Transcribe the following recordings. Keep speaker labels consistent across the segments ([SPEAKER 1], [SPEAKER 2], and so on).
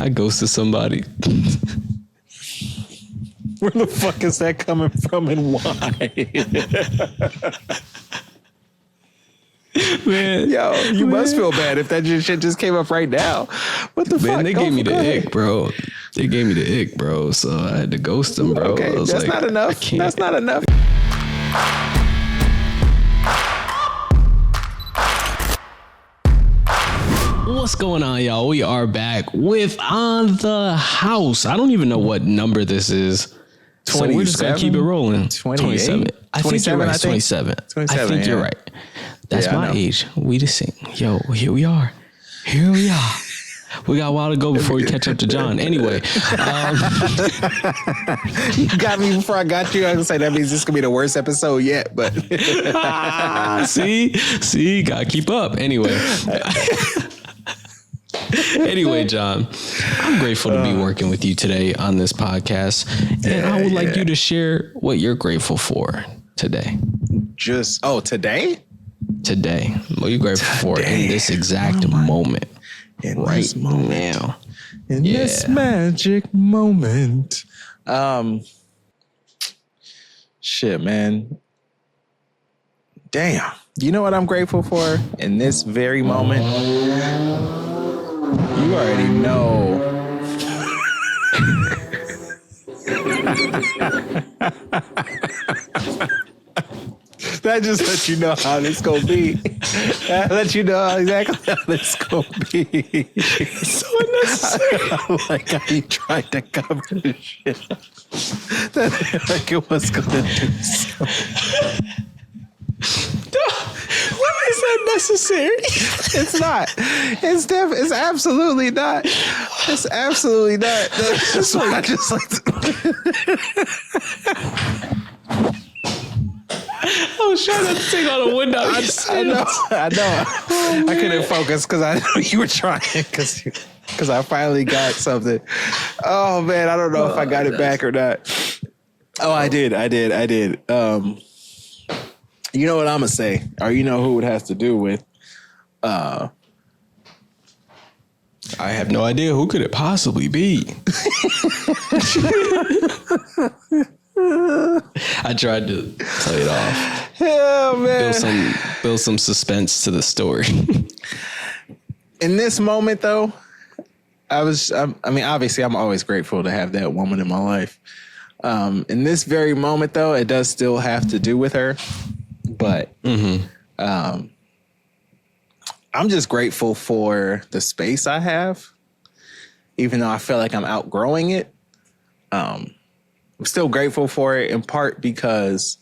[SPEAKER 1] I ghosted somebody.
[SPEAKER 2] Where the fuck is that coming from and why?
[SPEAKER 1] Man,
[SPEAKER 2] Yo, you must feel bad if that shit just came up right now. What the fuck?
[SPEAKER 1] Man, they gave me the ick, bro. They gave me the ick, bro. So I had to ghost them, bro.
[SPEAKER 2] Okay, that's
[SPEAKER 1] like,
[SPEAKER 2] not enough. That's not enough.
[SPEAKER 1] What's going on, y'all? We are back with On the House. I don't even know what number this is. So we're just going to keep it rolling. 27. I think you're right. 27. I think you're right. That's my age. We the same. Yo, here we are. Here we are. We got a while to go before we catch up to John. Anyway.
[SPEAKER 2] You got me before I got you. I was going to say that means this could be the worst episode yet. But
[SPEAKER 1] See, got to keep up. Anyway. Anyway, John, I'm grateful to be working with you today on this podcast. And I would like you to share what you're grateful for today.
[SPEAKER 2] Today?
[SPEAKER 1] Today. What you're grateful for in this exact moment.
[SPEAKER 2] Right
[SPEAKER 1] this moment. Now.
[SPEAKER 2] In this magic moment. Shit, man. Damn. You know what I'm grateful for in this very moment? You already know. That just lets you know how this gonna be. That lets you know exactly how this gonna be. So unnecessary. Like how you tried to cover the shit. That like it was gonna do so.
[SPEAKER 1] Why is that necessary?
[SPEAKER 2] It's not. It's absolutely not. It's absolutely not. That's just why I just like
[SPEAKER 1] I was trying to take on a window.
[SPEAKER 2] I know. Oh, I couldn't focus because I know you were trying because I finally got something. Oh man, I don't know if I got it back or not. Oh, I did. You know what I'm gonna say, or you know who it has to do with.
[SPEAKER 1] I have no idea. Who could it possibly be? I tried to play it off.
[SPEAKER 2] Oh man,
[SPEAKER 1] build some suspense to the story.
[SPEAKER 2] In this moment, though, obviously, I'm always grateful to have that woman in my life. In this very moment, though, it does still have to do with her. But I'm just grateful for the space I have, even though I feel like I'm outgrowing it. I'm still grateful for it in part because,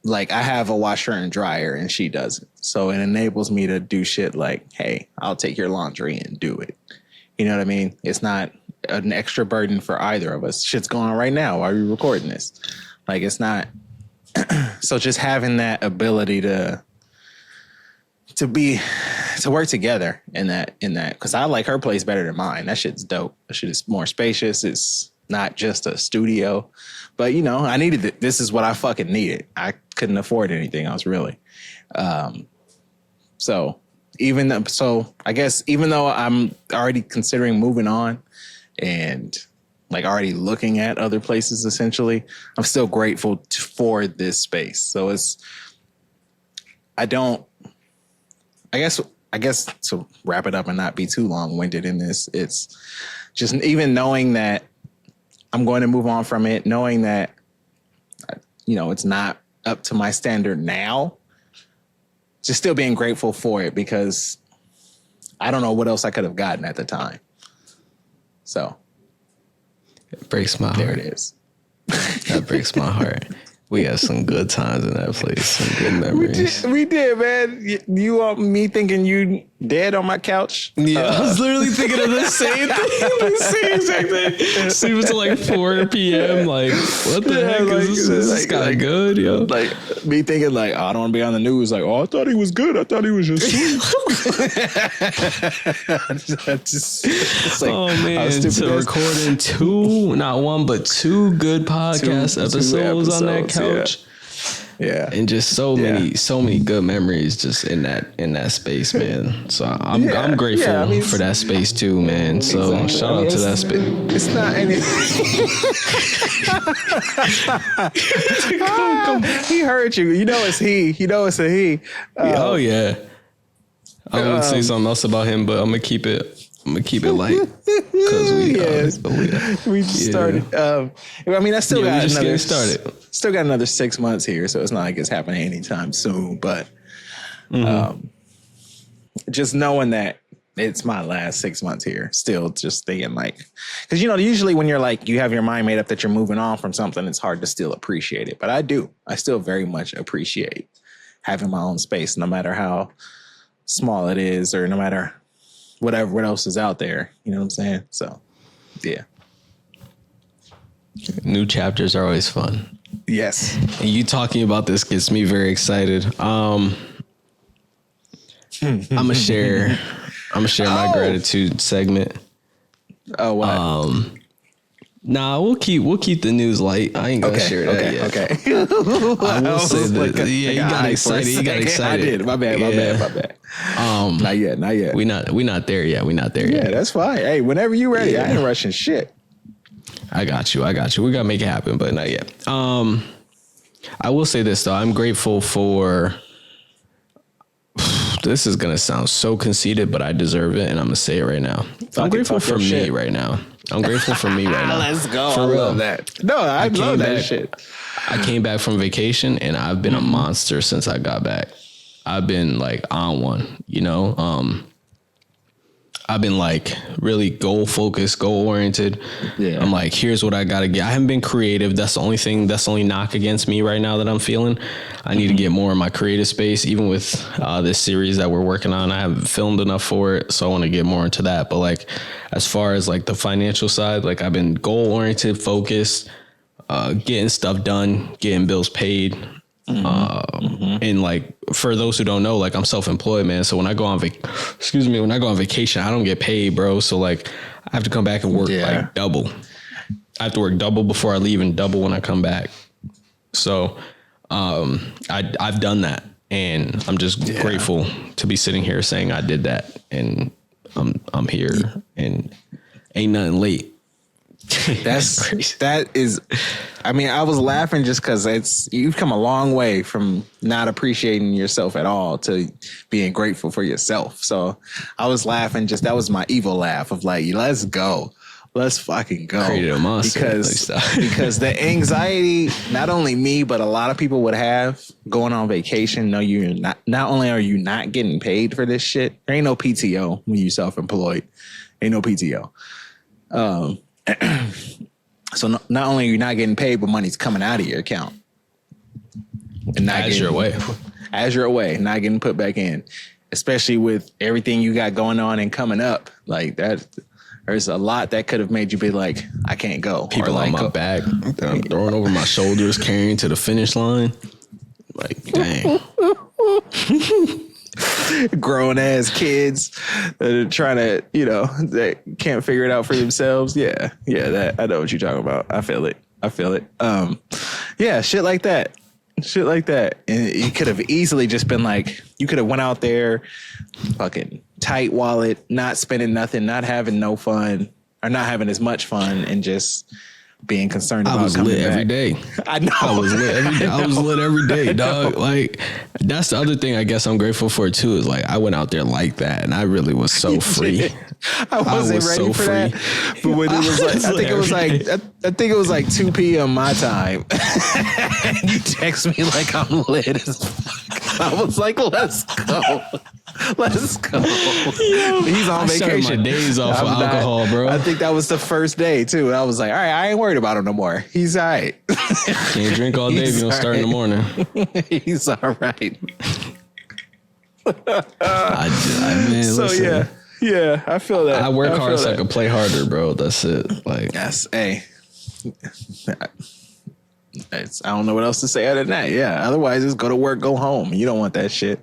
[SPEAKER 2] like, I have a washer and dryer and she doesn't. So it enables me to do shit like, hey, I'll take your laundry and do it. You know what I mean? It's not an extra burden for either of us. Shit's going on right now while we're recording this. Like, it's not. So just having that ability to work together in that, because I like her place better than mine. That shit's dope. That shit is more spacious. It's not just a studio, but you know, I needed it. This is what I fucking needed. I couldn't afford anything else really. So I guess even though I'm already considering moving on and like already looking at other places, essentially, I'm still grateful for this space. So I guess to wrap it up and not be too long-winded in this, it's just even knowing that I'm going to move on from it, knowing that, you know, it's not up to my standard now, just still being grateful for it because I don't know what else I could have gotten at the time. So.
[SPEAKER 1] It breaks my heart.
[SPEAKER 2] There it is.
[SPEAKER 1] That breaks my heart. We had some good times in that place, some good memories.
[SPEAKER 2] We did, man. You want me thinking you dead on my couch?
[SPEAKER 1] Yeah, I was literally thinking of the same thing, the same exact thing. Sleep until like 4 p.m. Like, what the heck is this guy good, yo?
[SPEAKER 2] Like, me thinking like, oh, I don't want to be on the news. Like, oh, I thought he was good. I thought he was just
[SPEAKER 1] like, oh, man. So recording not one, but two good podcast episodes on that couch. Yeah.
[SPEAKER 2] Yeah.
[SPEAKER 1] And just so many good memories just in that space, man. So I'm grateful for that space too, man. So shout out to that space.
[SPEAKER 2] It's not anything. He heard you. You know it's he. You know it's a he.
[SPEAKER 1] Oh yeah. I would say something else about him, but I'm gonna keep it light because
[SPEAKER 2] we just started. I mean, I still got another. Still got another 6 months here, so it's not like it's happening anytime soon. But just knowing that it's my last 6 months here, still just thinking like, because usually when you're like you have your mind made up that you're moving on from something, it's hard to still appreciate it. But I still very much appreciate having my own space, no matter how small it is, or no matter what else is out there. You know what I'm saying? So, yeah.
[SPEAKER 1] New chapters are always fun.
[SPEAKER 2] Yes.
[SPEAKER 1] And you talking about this gets me very excited. I'm gonna share my gratitude segment.
[SPEAKER 2] Oh, what?
[SPEAKER 1] Nah, we'll keep the news light. I ain't gonna share that yet.
[SPEAKER 2] Okay.
[SPEAKER 1] I will say that. You got excited.
[SPEAKER 2] I did. My bad. Not yet.
[SPEAKER 1] We not there yet.
[SPEAKER 2] Yeah, that's fine. Hey, whenever you ready, I ain't rushing shit.
[SPEAKER 1] I got you. We gotta make it happen, but not yet. I will say this though. I'm grateful for. This is gonna sound so conceited, but I deserve it, and I'm gonna say it right now. I'm grateful for me right now. Let's
[SPEAKER 2] go.
[SPEAKER 1] For
[SPEAKER 2] I
[SPEAKER 1] real.
[SPEAKER 2] love that. No, I love that shit.
[SPEAKER 1] I came back from vacation, and I've been a monster since I got back. I've been like on one, I've been like really goal focused, goal oriented. Yeah. I'm like, here's what I gotta get. I haven't been creative. That's the only knock against me right now that I'm feeling. I need to get more in my creative space. Even with this series that we're working on, I haven't filmed enough for it, so I want to get more into that. But like, as far as like the financial side, like I've been goal oriented, focused, getting stuff done, getting bills paid. And like, for those who don't know, like I'm self-employed, man. So when I go on vacation, I don't get paid, bro. So like I have to come back and work like double. I have to work double before I leave and double when I come back. So I've done that, and I'm just grateful to be sitting here saying I did that, and I'm here, and ain't nothing late.
[SPEAKER 2] That's crazy. That is, I mean, I was laughing just because you've come a long way from not appreciating yourself at all to being grateful for yourself. So I was laughing, that was my evil laugh of like, let's go. Let's fucking go.
[SPEAKER 1] Created a monster
[SPEAKER 2] because the anxiety, not only me, but a lot of people would have going on vacation. No, you're not only are you not getting paid for this shit, there ain't no PTO when you self-employed. Ain't no PTO. So not only are you not getting paid, but money's coming out of your account. And
[SPEAKER 1] as you're
[SPEAKER 2] away, not getting put back in. Especially with everything you got going on and coming up. Like that, there's a lot that could have made you be like, I can't go.
[SPEAKER 1] People on my back, I'm throwing over my shoulders, carrying to the finish line. Like, dang.
[SPEAKER 2] Grown ass kids that are trying to, that can't figure it out for themselves. Yeah, that I know what you're talking about. I feel it. Yeah, shit like that. And you could have easily just been like, you could have went out there, fucking tight wallet, not spending nothing, not having no fun, or not having as much fun, and just being concerned about coming back.
[SPEAKER 1] Every day.
[SPEAKER 2] I know.
[SPEAKER 1] I was lit every day. I was lit every day, dog. Like, that's the other thing I guess I'm grateful for too, is like I went out there like that, and I really was so free.
[SPEAKER 2] I wasn't ready for that. But when it was like, I think it was like 2 p.m. my time. And you text me like I'm lit as fuck. I was like, let's go. He's on vacation.
[SPEAKER 1] My days off of alcohol, bro.
[SPEAKER 2] I think that was the first day too. I was like, all right, I ain't worried about him no more. He's all right.
[SPEAKER 1] Can't drink all day if you don't start in the morning.
[SPEAKER 2] He's all right.
[SPEAKER 1] Listen,
[SPEAKER 2] yeah, I feel that.
[SPEAKER 1] I work hard so I can play harder, bro. That's it. Like,
[SPEAKER 2] yes, hey. I don't know what else to say other than that. Yeah, otherwise just go to work, go home. You don't want that shit.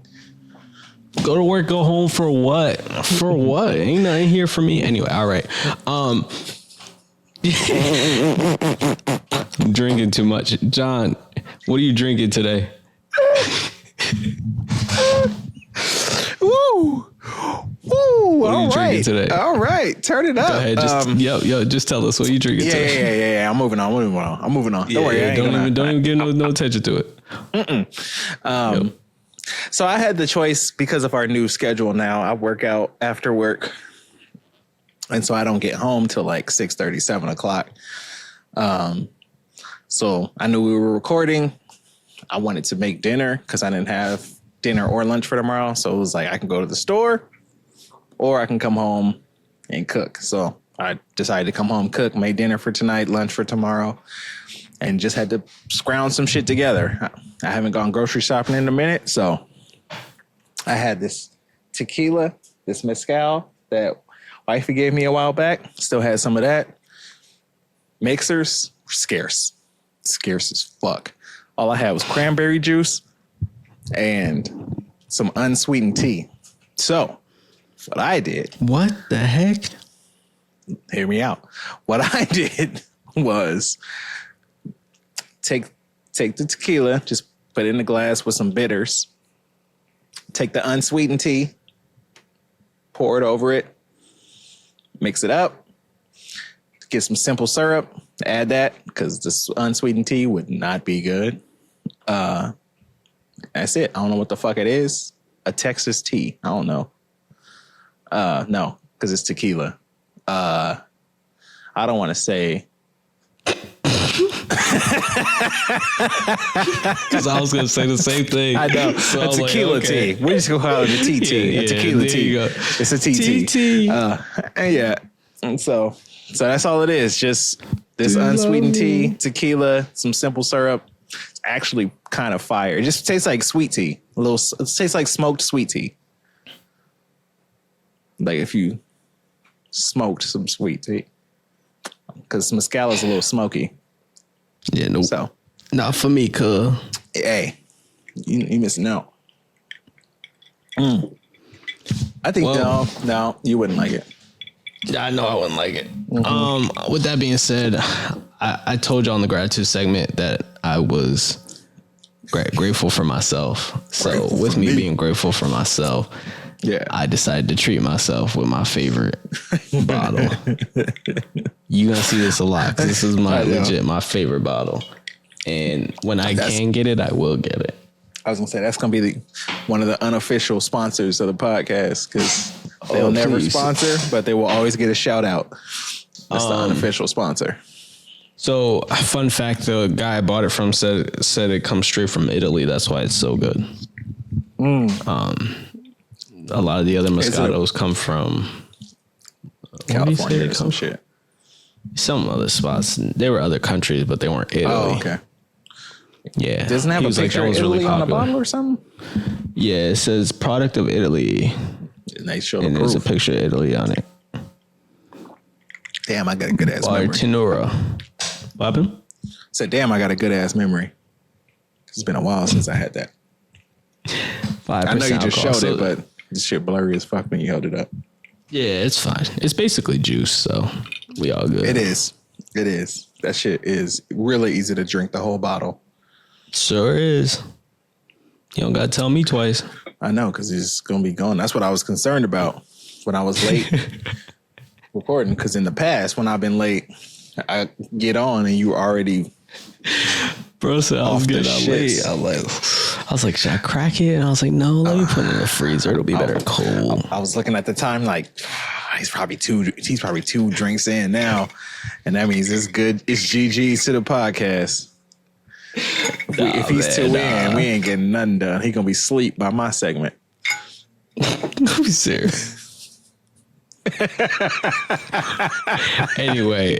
[SPEAKER 1] Go to work, go home for what? For what? Ain't nothing here for me. Anyway, all right. I'm drinking too much. John, what are you drinking today?
[SPEAKER 2] Woo! Woo!
[SPEAKER 1] What are you drinking today?
[SPEAKER 2] All right. Turn it up.
[SPEAKER 1] Go ahead. Just tell us what you drinking today.
[SPEAKER 2] Yeah. I'm moving on. Don't worry.
[SPEAKER 1] Don't even give no attention to it.
[SPEAKER 2] So I had the choice because of our new schedule now. I work out after work. And so I don't get home till like 6:30, 7 o'clock. So I knew we were recording. I wanted to make dinner because I didn't have dinner or lunch for tomorrow. So it was like I can go to the store or I can come home and cook. So I decided to come home, cook, make dinner for tonight, lunch for tomorrow, and just had to scrounge some shit together. I haven't gone grocery shopping in a minute. So I had this tequila, this mezcal that wifey gave me a while back. Still had some of that. Mixers, scarce as fuck. All I had was cranberry juice and some unsweetened tea. So what I did.
[SPEAKER 1] What the heck?
[SPEAKER 2] Hear me out. What I did was take the tequila, just put it in a glass with some bitters. Take the unsweetened tea, pour it over it, mix it up, get some simple syrup, add that because this unsweetened tea would not be good. That's it. I don't know what the fuck it is. A Texas tea. I don't know. No, because it's tequila. I don't want to say.
[SPEAKER 1] Because I was going to say the same thing.
[SPEAKER 2] I know. So a tequila tea. We're just going to call it a TT. A tequila tea. It's a TT. Yeah. And so that's all it is. Just this unsweetened tea, tequila, some simple syrup. It's actually kind of fire. It just tastes like sweet tea. It tastes like smoked sweet tea. Like if you smoked some sweet tea. Because mezcal is a little smoky.
[SPEAKER 1] Yeah, no.
[SPEAKER 2] So
[SPEAKER 1] not for me, cuz.
[SPEAKER 2] Hey, you missing out. I think no, you wouldn't like it.
[SPEAKER 1] Yeah, I know I wouldn't like it. With that being said, I told you on the gratitude segment that I was grateful for myself. So with me being grateful for myself, yeah, I decided to treat myself with my favorite bottle. You're gonna see this a lot because this is my favorite bottle. And when I can get it, I will get it.
[SPEAKER 2] I was gonna say that's gonna be one of the unofficial sponsors of the podcast because they'll never sponsor, but they will always get a shout out. That's the unofficial sponsor.
[SPEAKER 1] So, fun fact: the guy I bought it from said it comes straight from Italy. That's why it's so good. A lot of the other Moscatos come from
[SPEAKER 2] California or some shit.
[SPEAKER 1] Some other spots. There were other countries, but they weren't Italy.
[SPEAKER 2] Oh, okay.
[SPEAKER 1] Yeah.
[SPEAKER 2] Doesn't it have a picture of Italy on the bottle or something?
[SPEAKER 1] Yeah, it says product of Italy.
[SPEAKER 2] And they show
[SPEAKER 1] and there's a picture of Italy on it.
[SPEAKER 2] Damn, I got a good ass memory.
[SPEAKER 1] Bartenura. What happened?
[SPEAKER 2] Said, damn, I got a good ass memory. It's been a while since I had that.
[SPEAKER 1] 5%
[SPEAKER 2] I know you just
[SPEAKER 1] alcohol,
[SPEAKER 2] showed it, but this shit blurry as fuck when you held it up.
[SPEAKER 1] Yeah, it's fine. It's basically juice, so we all good.
[SPEAKER 2] It is. That shit is really easy to drink the whole bottle.
[SPEAKER 1] Sure is. You don't gotta tell me twice.
[SPEAKER 2] I know, because it's gonna be gone. That's what I was concerned about when I was late recording. Because in the past, when I've been late, I get on and you already.
[SPEAKER 1] Bro said I was getting out late. I was like, should I crack it? And I was like, no, let me put it in the freezer. It'll be better cold.
[SPEAKER 2] I was looking at the time like he's probably two drinks in now, and that means it's good. It's GG's to the podcast. If he's in, we ain't getting nothing done. He gonna be asleep by my segment.
[SPEAKER 1] Be serious. Anyway,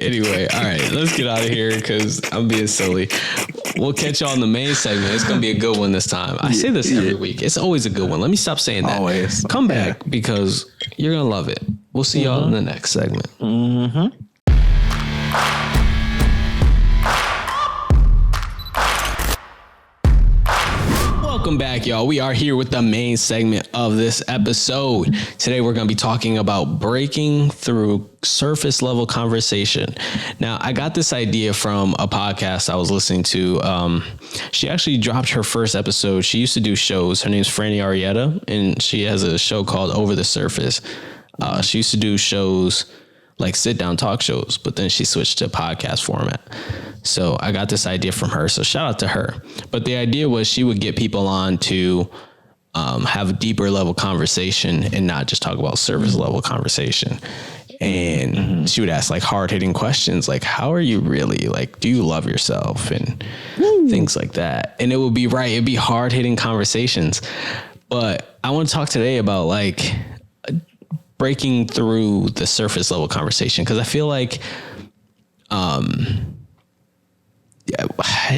[SPEAKER 1] all right, let's get out of here because I'm being silly. We'll catch y'all in the main segment. It's gonna be a good one this time. I say this every week. It's always a good one. Let me stop saying that.
[SPEAKER 2] Always.
[SPEAKER 1] Come back because you're gonna love it. We'll see y'all in the next segment. Welcome back, y'all. We are here with the main segment of this episode. Today, we're going to be talking about breaking through surface level conversation. Now, I got this idea from a podcast I was listening to. She actually dropped her first episode. She used to do shows. Her name's Franny Arietta, and she has a show called Over the Surface. She used to do shows like sit down talk shows, but then she switched to podcast format. So I got this idea from her. So shout out to her. But the idea was she would get people on to have a deeper level conversation and not just talk about surface level conversation. And she would ask like hard hitting questions like, how are you really? Like, do you love yourself? And things like that. And it would be right. It'd be hard hitting conversations. But I want to talk today about like breaking through the surface level conversation. Cause I feel like,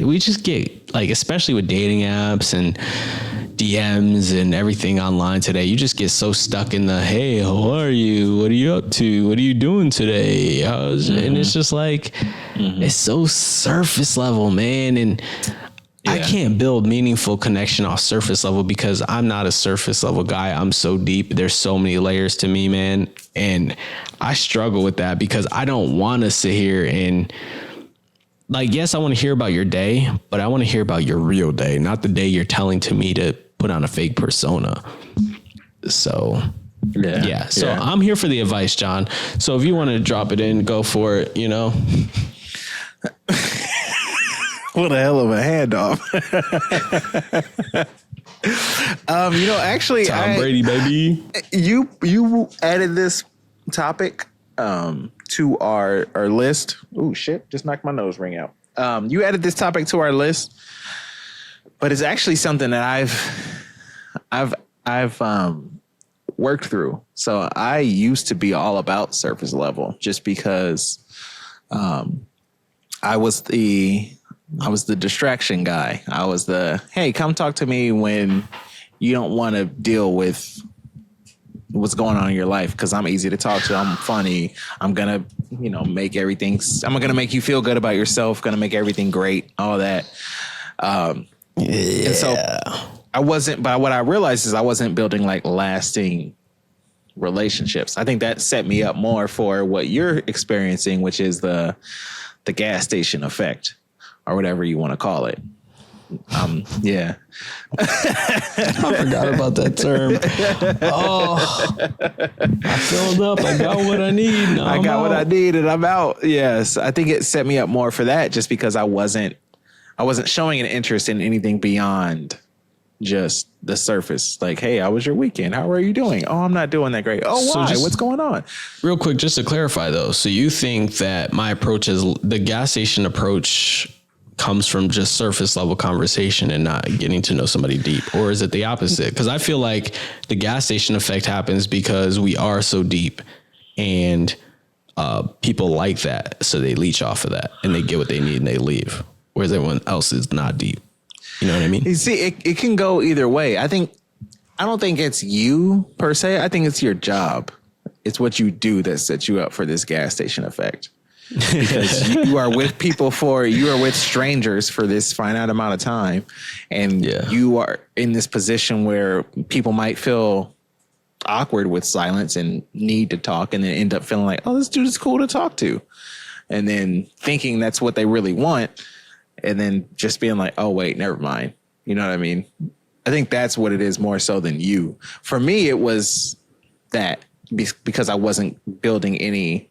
[SPEAKER 1] we just get like, especially with dating apps and DMs and everything online today, you just get so stuck in the, hey, how are you? What are you up to? What are you doing today? And it's just like, it's so surface level, man. And I can't build meaningful connection off surface level because I'm not a surface level guy. I'm so deep. There's so many layers to me, man. And I struggle with that because I don't want to sit here and like, yes, I want to hear about your day, but I want to hear about your real day, not the day you're telling to me to put on a fake persona. So, yeah. So I'm here for the advice, John. So if you want to drop it in, go for it, you know.
[SPEAKER 2] What a hell of a handoff. Actually,
[SPEAKER 1] Tom Brady, baby.
[SPEAKER 2] You added this topic to our list. Oh shit! Just knocked my nose ring out. You added this topic to our list, but it's actually something that I've worked through. So I used to be all about surface level, just because I was the distraction guy. I was the, hey, come talk to me when you don't want to deal with what's going on in your life, because I'm easy to talk to. I'm funny. I'm going to, make everything. I'm going to make you feel good about yourself. Going to make everything great. All that. And so I wasn't, but what I realized is I wasn't building like lasting relationships. I think that set me up more for what you're experiencing, which is the gas station effect, or whatever you want to call it. Yeah.
[SPEAKER 1] I forgot about that term. Oh, I filled up. I got what I need. Now
[SPEAKER 2] I got what I need and I'm out. Yes. I think it set me up more for that, just because I wasn't showing an interest in anything beyond just the surface. Like, hey, how was your weekend? How are you doing? Oh, I'm not doing that great. Oh, why? What's going on?
[SPEAKER 1] Real quick, just to clarify though. So you think that my approach is the gas station approach comes from just surface level conversation and not getting to know somebody deep? Or is it the opposite? Because I feel like the gas station effect happens because we are so deep and people like that. So they leech off of that and they get what they need and they leave. Whereas everyone else is not deep. You know what I mean?
[SPEAKER 2] You see, it can go either way. I don't think it's you per se. I think it's your job. It's what you do that sets you up for this gas station effect. Because you are with strangers for this finite amount of time, and you are in this position where people might feel awkward with silence and need to talk, and then end up feeling like, oh, this dude is cool to talk to, and then thinking that's what they really want, and then just being like, oh wait, never mind. You know what I mean? I think that's what it is more so than you. For me, it was that, because I wasn't building anything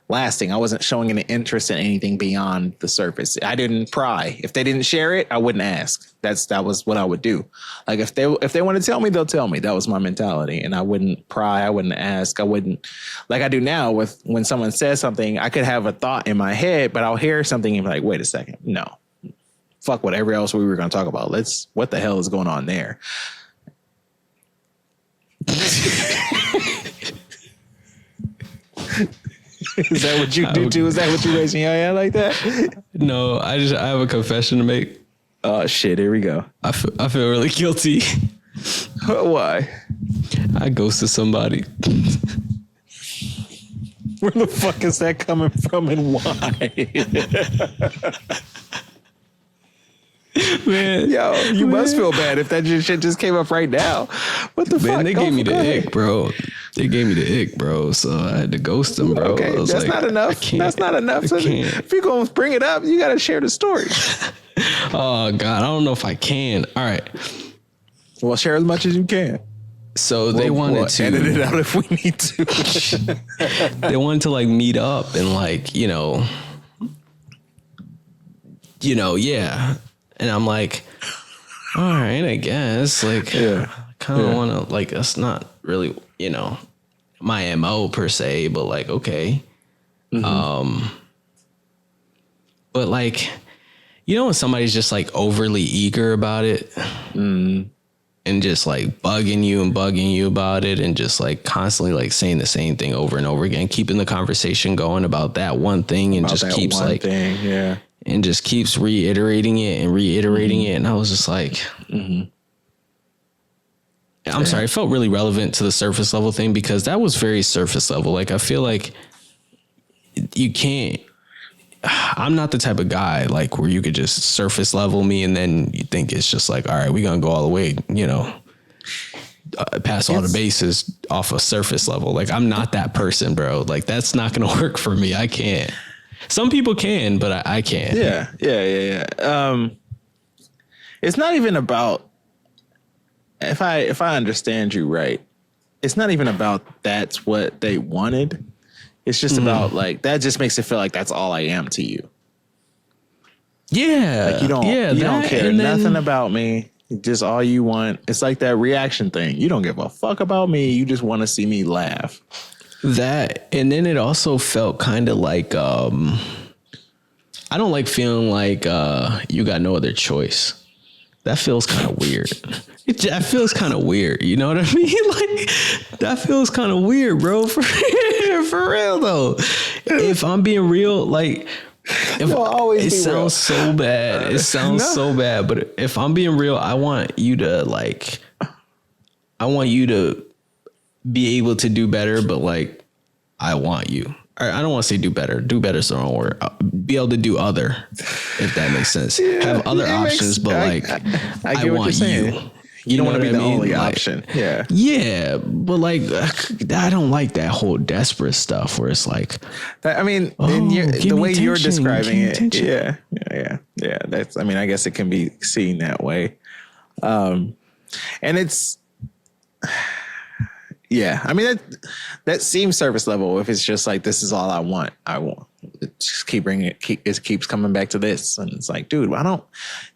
[SPEAKER 2] lasting. I wasn't showing any interest in anything beyond the surface. I didn't pry. If they didn't share it, I wouldn't ask. That was what I would do. Like if they want to tell me, they'll tell me. That was my mentality. And I wouldn't pry. I wouldn't ask. I wouldn't, like I do now with when someone says something, I could have a thought in my head, but I'll hear something and be like, wait a second. No, fuck whatever else we were going to talk about. What the hell is going on there? Is that what you do too? Is that what you raising your hand like that?
[SPEAKER 1] No, I have a confession to make.
[SPEAKER 2] Oh shit, here we go.
[SPEAKER 1] I feel really guilty.
[SPEAKER 2] Why?
[SPEAKER 1] I ghosted somebody.
[SPEAKER 2] Where the fuck is that coming from and why?
[SPEAKER 1] Man,
[SPEAKER 2] yo, you must feel bad if that shit just came up right now. What the fuck?
[SPEAKER 1] They gave me the ick, bro. They gave me the ick, bro. So I had to ghost them, bro.
[SPEAKER 2] Okay, that's not enough. That's not enough. So if you're going to bring it up, you got to share the story.
[SPEAKER 1] Oh, God. I don't know if I can. All right.
[SPEAKER 2] Well, share as much as you can.
[SPEAKER 1] So they wanted to
[SPEAKER 2] edit it out if we need to.
[SPEAKER 1] They wanted to like meet up and like, yeah. And I'm like, all right, I guess. Like, I kind of want to, like, that's not really, my MO per se, but like, okay. Mm-hmm. But like, when somebody's just like overly eager about it. And just like bugging you about it and just like constantly like saying the same thing over and over again, keeping the conversation going about that one thing and just keeps like, and just keeps reiterating it. And I was just like, I'm sorry, it felt really relevant to the surface level thing because that was very surface level. Like, I feel like I'm not the type of guy like where you could just surface level me and then you think it's just like, all right, we're going to go all the way, pass all the bases off a surface level. Like, I'm not that person, bro. Like, that's not going to work for me. I can't. Some people can, but I can't.
[SPEAKER 2] Yeah. It's not even about, if I understand you right, it's not even about that's what they wanted. It's just about like, that just makes it feel like that's all I am to you.
[SPEAKER 1] Yeah.
[SPEAKER 2] Like you don't care nothing about me. Just all you want. It's like that reaction thing. You don't give a fuck about me. You just want to see me laugh.
[SPEAKER 1] That. And then it also felt kind of like, I don't like feeling like you got no other choice. That feels kind of weird. That feels kind of weird. You know what I mean? Like, that feels kind of weird, bro. For real, though. If I'm being real, like, it sounds so bad. It sounds so bad. But if I'm being real, I want you to be able to do better. But like, I want you. I don't want to say do better. Do better is the wrong word. Be able to do other, if that makes sense. Have other options, but like, I want you.
[SPEAKER 2] You don't want to be the only option. Yeah.
[SPEAKER 1] Yeah. But like, I don't like that whole desperate stuff where it's like,
[SPEAKER 2] the way you're describing it. Yeah. That's, I guess it can be seen that way. And it's, that seems surface level. If it's just like, this is all I want. Just keep bringing it. It keeps coming back to this. And it's like, dude,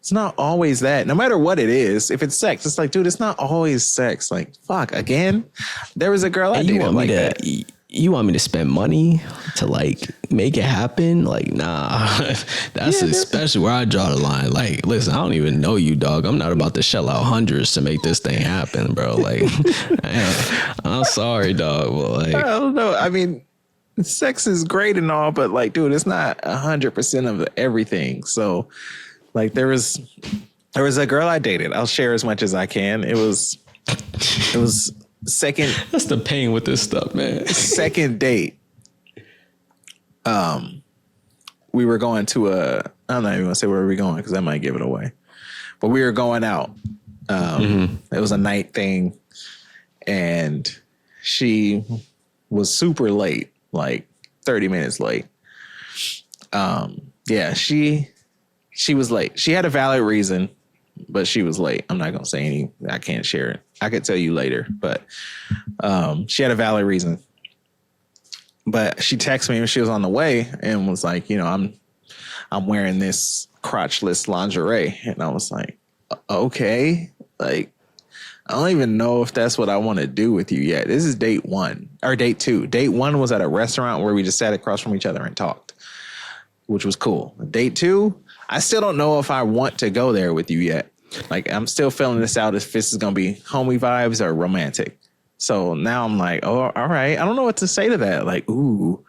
[SPEAKER 2] it's not always that. No matter what it is, if it's sex, it's like, dude, it's not always sex. Like, fuck, again? There was a girl I dated like that.
[SPEAKER 1] You want me to spend money to like make it happen? Like, nah, that's especially where I draw the line. Like, listen, I don't even know you, dog. I'm not about to shell out hundreds to make this thing happen, bro. Like, I'm sorry, dog. But like,
[SPEAKER 2] I don't know. Sex is great and all, but like, dude, it's not 100% of everything. So like, there was a girl I dated. I'll share as much as I can. It was second.
[SPEAKER 1] That's the pain with this stuff, man.
[SPEAKER 2] Second date. We were going to I'm not even gonna say where we were going because that might give it away. But we were going out. It was a night thing, and she was super late, like 30 minutes late. She was late. She had a valid reason, but she was late. I'm not gonna say any. I can't share it. I could tell you later, but she had a valid reason. But she texted me when she was on the way and was like, I'm wearing this crotchless lingerie, and I was like, okay, like, I don't even know if that's what I want to do with you yet. This is date one or date two. Date one was at a restaurant where we just sat across from each other and talked, which was cool. Date two, I still don't know if I want to go there with you yet. Like, I'm still filling this out if this is going to be homie vibes or romantic. So now I'm like, oh, all right. I don't know what to say to that. Like, ooh,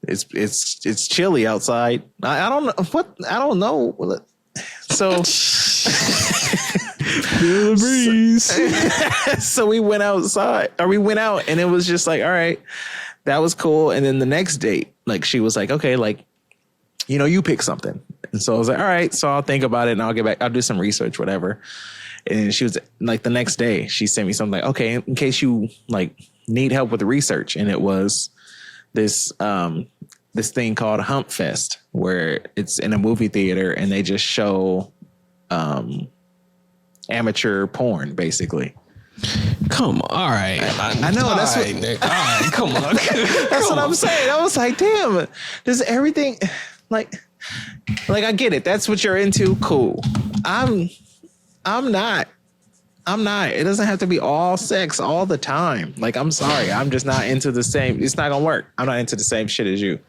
[SPEAKER 2] it's chilly outside. I don't know what, I don't know. So
[SPEAKER 1] feel the breeze.
[SPEAKER 2] So we went outside, or we went out, and it was just like, all right, that was cool. And then the next date, like, she was like, okay, like, you pick something. And so I was like, all right, so I'll think about it and I'll get back. I'll do some research, whatever. And she was like, the next day she sent me something like, okay, in case you like need help with the research. And it was this thing called Hump Fest, where it's in a movie theater and they just show amateur porn, basically.
[SPEAKER 1] Come on. All right.
[SPEAKER 2] I know. That's
[SPEAKER 1] right,
[SPEAKER 2] what,
[SPEAKER 1] Nick. All right. Come on.
[SPEAKER 2] That's what I'm saying. I was like, damn, does everything like I get it. That's what you're into. Cool. I'm not. It doesn't have to be all sex all the time. Like, I'm sorry. I'm just not into the same. It's not going to work. I'm not into the same shit as you.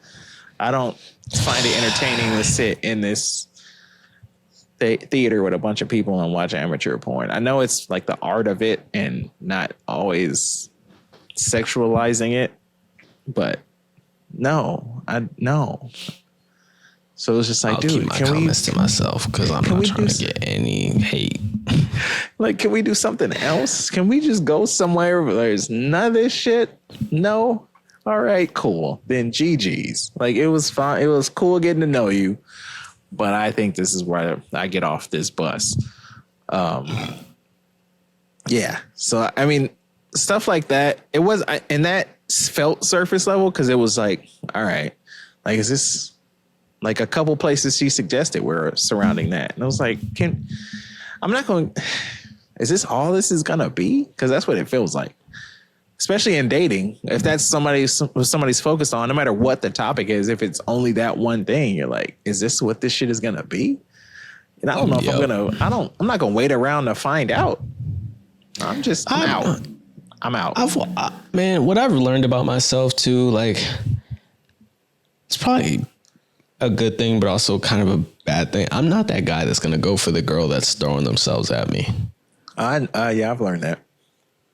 [SPEAKER 2] I don't find it entertaining to sit in this theater with a bunch of people and watch amateur porn. I know it's like the art of it and not always sexualizing it, but no. So it's just like,
[SPEAKER 1] I'll
[SPEAKER 2] dude,
[SPEAKER 1] keep my comments to myself because I'm not trying to get any hate.
[SPEAKER 2] Like, can we do something else? Can we just go somewhere where there's none of this shit? No. All right, cool. Then GG's. Like, it was fine. It was cool getting to know you. But I think this is where I get off this bus. Yeah. So, I mean, stuff like that. It was, and that felt surface level because it was like, all right, like, is this like a couple places she suggested were surrounding that? And I was like, I'm not going, is this all this is going to be? Because that's what it feels like. Especially in dating, if that's somebody's focused on, no matter what the topic is, if it's only that one thing, you're like, is this what this shit is gonna be? And I don't know if I'm not gonna wait around to find out. I'm out. I'm out.
[SPEAKER 1] Man, what I've learned about myself too, like, it's probably a good thing, but also kind of a bad thing. I'm not that guy that's gonna go for the girl that's throwing themselves at me.
[SPEAKER 2] Yeah, I've learned that.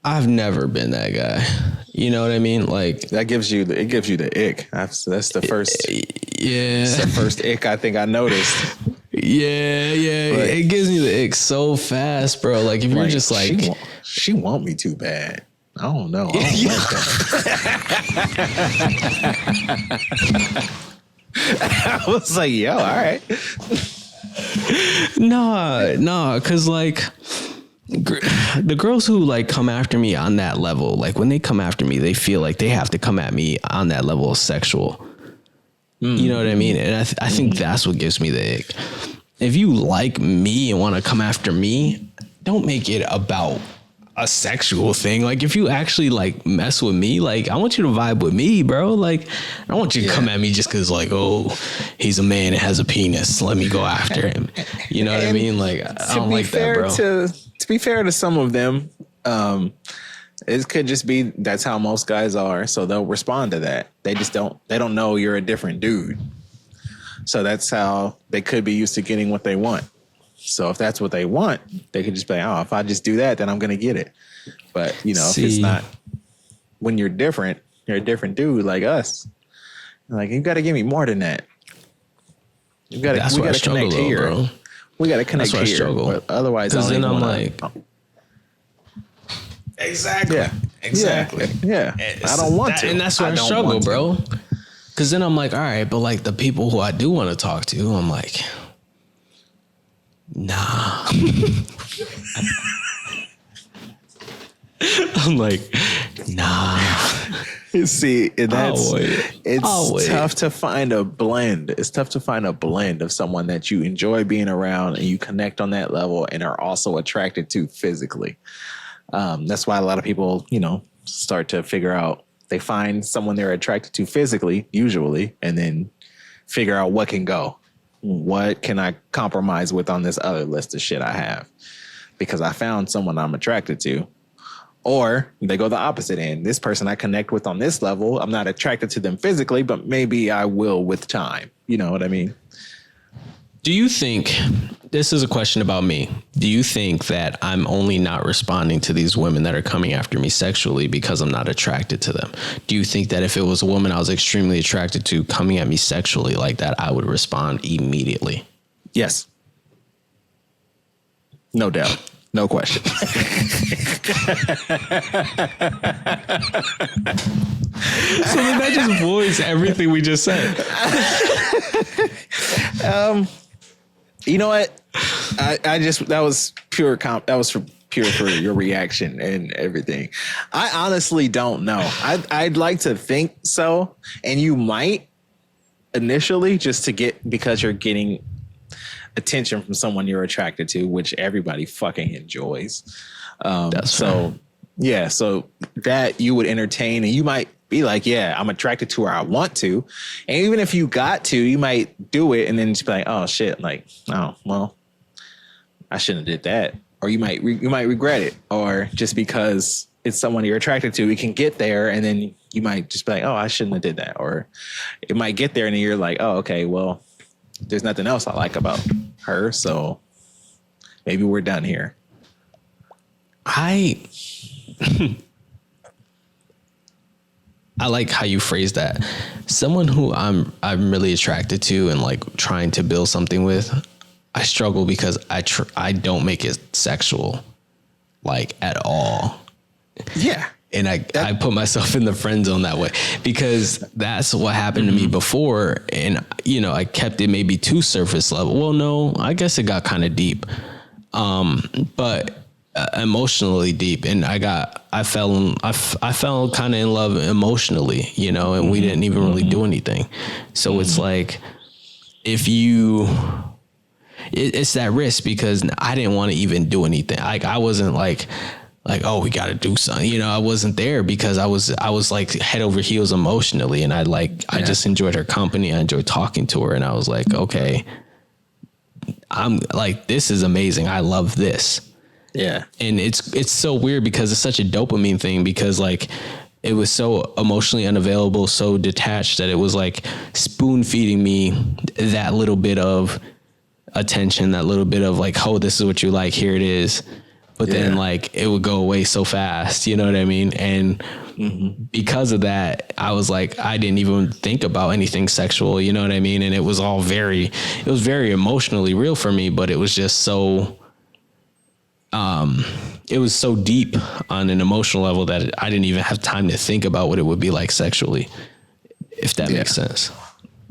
[SPEAKER 1] I've never been that guy. You know what I mean? Like,
[SPEAKER 2] that gives you the ick. That's the first.
[SPEAKER 1] Yeah.
[SPEAKER 2] It's the first ick I think I noticed.
[SPEAKER 1] Yeah. But it gives me the ick so fast, bro. Like, if you're just like,
[SPEAKER 2] she want me too bad. I don't know. I don't like that. I was like, yo, all right.
[SPEAKER 1] No, because like, the girls who like come after me on that level, like when they come after me, they feel like they have to come at me on that level of sexual. You know what I mean? And I think that's what gives me the ick. If you like me and want to come after me, don't make it about a sexual thing. Like, if you actually like mess with me, like, I want you to vibe with me, bro. Like, I don't want you to come at me just because like, oh, he's a man and has a penis, let me go after him. You know what I mean? Like, I don't like that, bro.
[SPEAKER 2] To be fair to some of them, it could just be that's how most guys are, so they'll respond to that. They don't know you're a different dude. So that's how they could be used to getting what they want. So if that's what they want, they could just be like, oh, if I just do that, then I'm going to get it. But, you know, if it's not, when you're different, you're a different dude like us. Like, you got to give me more than that. We got to connect here, bro. We got to connect here. But otherwise,
[SPEAKER 1] then I'm like,
[SPEAKER 2] exactly.
[SPEAKER 1] Yeah. Exactly.
[SPEAKER 2] Yeah. I don't want to.
[SPEAKER 1] And that's where I struggle, bro. Because then I'm like, all right, but like the people who I do want to talk to, I'm like, nah. I'm like, nah.
[SPEAKER 2] See, it's tough to find a blend. It's tough to find a blend of someone that you enjoy being around and you connect on that level and are also attracted to physically. That's why a lot of people, you know, start to figure out, they find someone they're attracted to physically, usually, and then figure out what can go. What can I compromise with on this other list of shit I have? Because I found someone I'm attracted to. Or they go the opposite end. This person I connect with on this level, I'm not attracted to them physically, but maybe I will with time. You know what I mean?
[SPEAKER 1] Do you think, this is a question about me, do you think that I'm only not responding to these women that are coming after me sexually because I'm not attracted to them? Do you think that if it was a woman I was extremely attracted to coming at me sexually like that, I would respond immediately?
[SPEAKER 2] No doubt. No question.
[SPEAKER 1] So then that just voids everything we just said.
[SPEAKER 2] You know what? I just, that was pure for your reaction and everything. I honestly don't know. I'd like to think so. And you might initially, just to because you're getting attention from someone you're attracted to, which everybody fucking enjoys.
[SPEAKER 1] That's
[SPEAKER 2] so fair. Yeah. So that you would entertain, and you might be like, yeah, I'm attracted to her. I want to. And even if you got to, you might do it and then just be like, oh shit. Like, oh, well, I shouldn't have did that. Or you might regret it. Or just because it's someone you're attracted to, we can get there. And then you might just be like, oh, I shouldn't have did that. Or it might get there and then you're like, oh, okay, well, there's nothing else I like about her. So maybe we're done here.
[SPEAKER 1] I like how you phrase that. Someone who I'm really attracted to and like trying to build something with, I struggle because I don't make it sexual, like at all.
[SPEAKER 2] Yeah.
[SPEAKER 1] And I put myself in the friend zone that way because that's what happened to me before. And, you know, I kept it maybe too surface level. Well, no, I guess it got kind of deep, but emotionally deep. And I fell kind of in love emotionally, you know, and we didn't even really do anything. So it's like, it's that risk because I didn't want to even do anything. Like I wasn't like, oh, we got to do something. You know, I wasn't there because I was like head over heels emotionally. And I just enjoyed her company. I enjoyed talking to her. And I was like, okay, I'm like, this is amazing. I love this.
[SPEAKER 2] Yeah.
[SPEAKER 1] And it's so weird because it's such a dopamine thing because like it was so emotionally unavailable, so detached that it was like spoon feeding me that little bit of attention, that little bit of like, oh, this is what you like. Here it is. But then like it would go away so fast. You know what I mean? And because of that, I was like, I didn't even think about anything sexual. You know what I mean? And it was very emotionally real for me, but it was just so, it was so deep on an emotional level that I didn't even have time to think about what it would be like sexually, if that makes sense.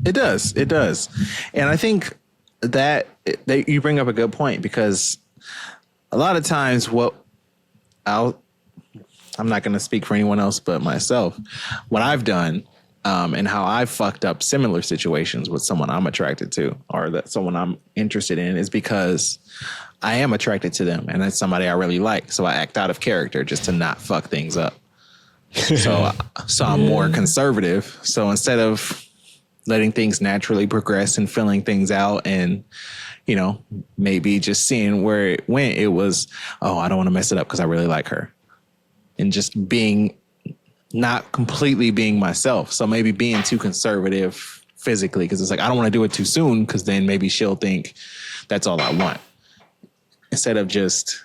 [SPEAKER 2] It does. It does. And I think that you bring up a good point because a lot of times I'm not going to speak for anyone else but myself, what I've done and how I've fucked up similar situations with someone I'm attracted to or that someone I'm interested in is because I am attracted to them and that's somebody I really like. So I act out of character just to not fuck things up. So I'm more conservative. So instead of letting things naturally progress and filling things out and, you know, maybe just seeing where it went, it was, oh, I don't want to mess it up because I really like her. And just not completely being myself. So maybe being too conservative physically because it's like, I don't want to do it too soon because then maybe she'll think that's all I want. Instead of just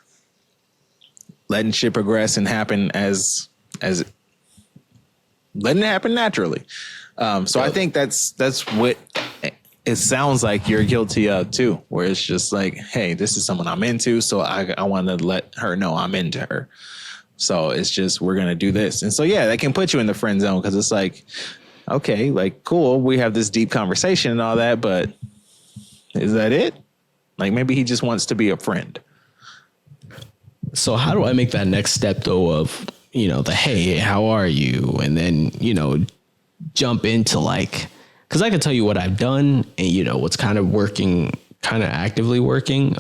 [SPEAKER 2] letting shit progress and happen as letting it happen naturally. So I think that's what it sounds like you're guilty of too, where it's just like, hey, this is someone I'm into. So I want to let her know I'm into her. So it's just, we're going to do this. And so, yeah, that can put you in the friend zone because it's like, okay, like, cool. We have this deep conversation and all that, but is that it? Like maybe he just wants to be a friend.
[SPEAKER 1] So how do I make that next step though of, you know, the, hey, how are you? And then, you know, jump into like, because I can tell you what I've done and, you know, what's kind of working, kind of actively working.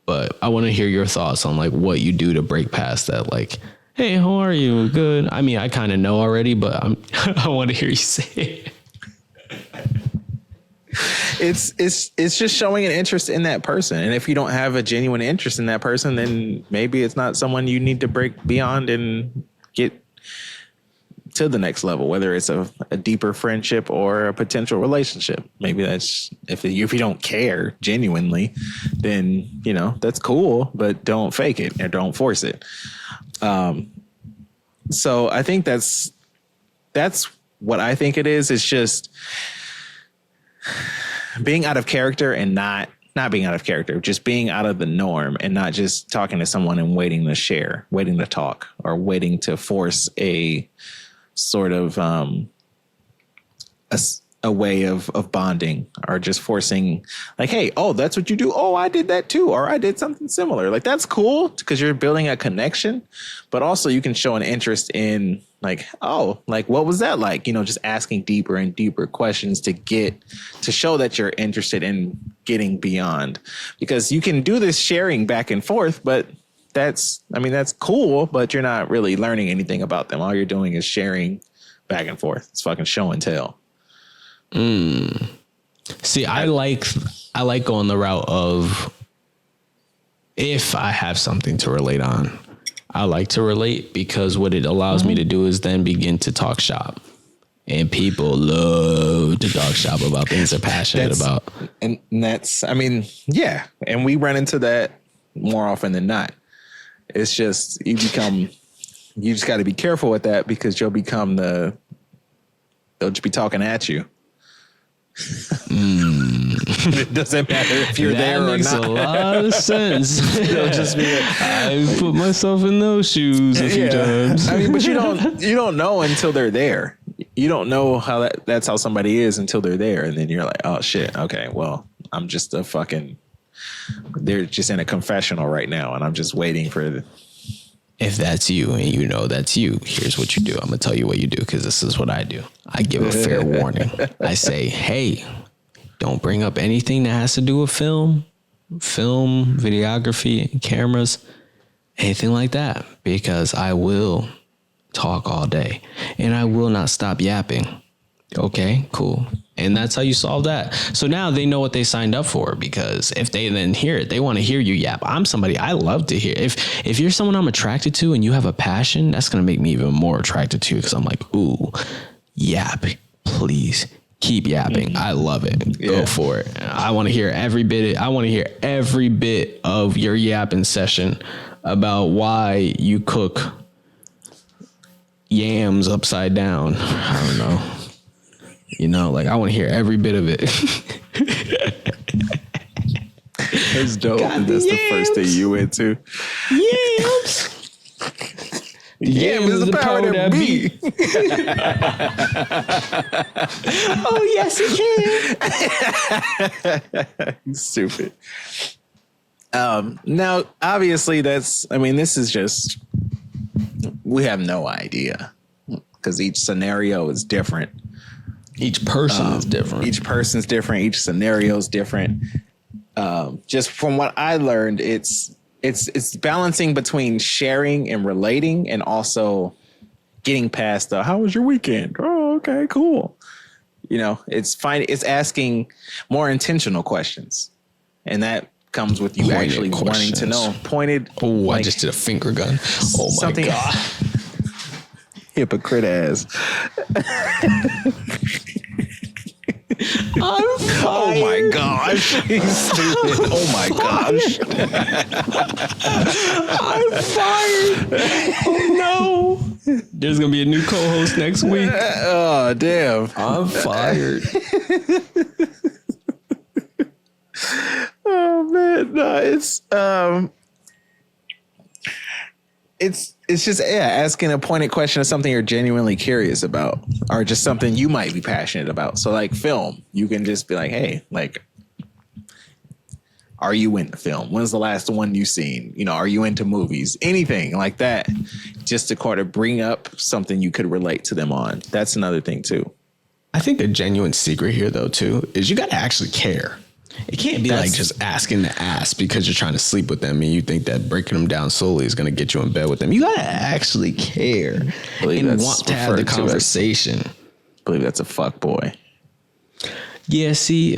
[SPEAKER 1] But I want to hear your thoughts on like what you do to break past that. Like, hey, how are you? Good. I mean, I kind of know already, but I want to hear you say it.
[SPEAKER 2] It's just showing an interest in that person. And if you don't have a genuine interest in that person, then maybe it's not someone you need to break beyond and get to the next level, whether it's a deeper friendship or a potential relationship. Maybe that's if you don't care genuinely, then, you know, that's cool, but don't fake it or don't force it. So I think that's what I think it is. It's just being out of character and not being out of character, just being out of the norm and not just talking to someone and waiting to share, waiting to talk or waiting to force a sort of a way of bonding, or just forcing like, hey, oh, that's what you do. Oh, I did that too. Or I did something similar. Like, that's cool because you're building a connection, but also you can show an interest in like, oh, like, what was that like? You know, just asking deeper and deeper questions to show that you're interested in getting beyond, because you can do this sharing back and forth, but that's cool, but you're not really learning anything about them. All you're doing is sharing back and forth. It's fucking show and tell.
[SPEAKER 1] See, I like going the route of, if I have something to relate on, I like to relate, because what it allows me to do is then begin to talk shop. And people love to talk shop about things they're passionate about.
[SPEAKER 2] And that's, I mean, yeah. And we run into that more often than not. It's just, you just got to be careful with that, because they'll just be talking at you. It doesn't matter if you're there or not. That makes a
[SPEAKER 1] lot of sense. It'll just be I put myself in those shoes a few times.
[SPEAKER 2] I mean, but you don't know until they're there. You don't know how that's how somebody is until they're there, and then you're like, oh shit, okay, well, I'm just they're just in a confessional right now, and I'm just waiting for.
[SPEAKER 1] If that's you and you know that's you, here's what you do. I'm going to tell you what you do, because this is what I do. I give a fair warning. I say, hey, don't bring up anything that has to do with film, videography, cameras, anything like that, because I will talk all day and I will not stop yapping. Okay, cool. And that's how you solve that. So now they know what they signed up for, because if they then hear it, they want to hear you yap. I'm somebody I love to hear. If you're someone I'm attracted to and you have a passion, that's going to make me even more attracted to you, because I'm like, ooh, yap, please keep yapping. I love it. Go for it. I want to hear every bit. I want to hear every bit of your yapping session about why you cook yams upside down. I don't know. You know, like, I want to hear every bit of it.
[SPEAKER 2] That's dope. That's the first thing you went to.
[SPEAKER 1] Yams.
[SPEAKER 2] Yam is the power that be.
[SPEAKER 1] Oh, yes, it
[SPEAKER 2] can. Stupid. Now, obviously, this is just, we have no idea, because each scenario is different.
[SPEAKER 1] Each person is different.
[SPEAKER 2] Each person's different. Each scenario is different. Just from what I learned, it's balancing between sharing and relating, and also getting past the, how was your weekend? Oh, okay, cool. You know, it's asking more intentional questions, and that comes with you pointed actually wanting to know. Pointed.
[SPEAKER 1] Oh, like, I just did a finger gun. Oh my God.
[SPEAKER 2] Hypocrite ass.
[SPEAKER 1] I'm fired.
[SPEAKER 2] Oh my gosh. He's stupid. Oh my gosh.
[SPEAKER 1] I'm fired. Oh no. There's going to be a new co-host next week.
[SPEAKER 2] Oh, damn.
[SPEAKER 1] I'm fired.
[SPEAKER 2] Oh man. No, it's just asking a pointed question of something you're genuinely curious about, or just something you might be passionate about. So like film, you can just be like, hey, like, are you into film? When's the last one you seen? You know, are you into movies? Anything like that, just to kind of bring up something you could relate to them on. That's another thing too.
[SPEAKER 1] I think the genuine secret here though too is you got to actually care. It can't be like just asking to ask because you're trying to sleep with them and you think that breaking them down slowly is going to get you in bed with them. You got to actually care and want to have the conversation.
[SPEAKER 2] I believe that's a fuck boy.
[SPEAKER 1] Yeah, see,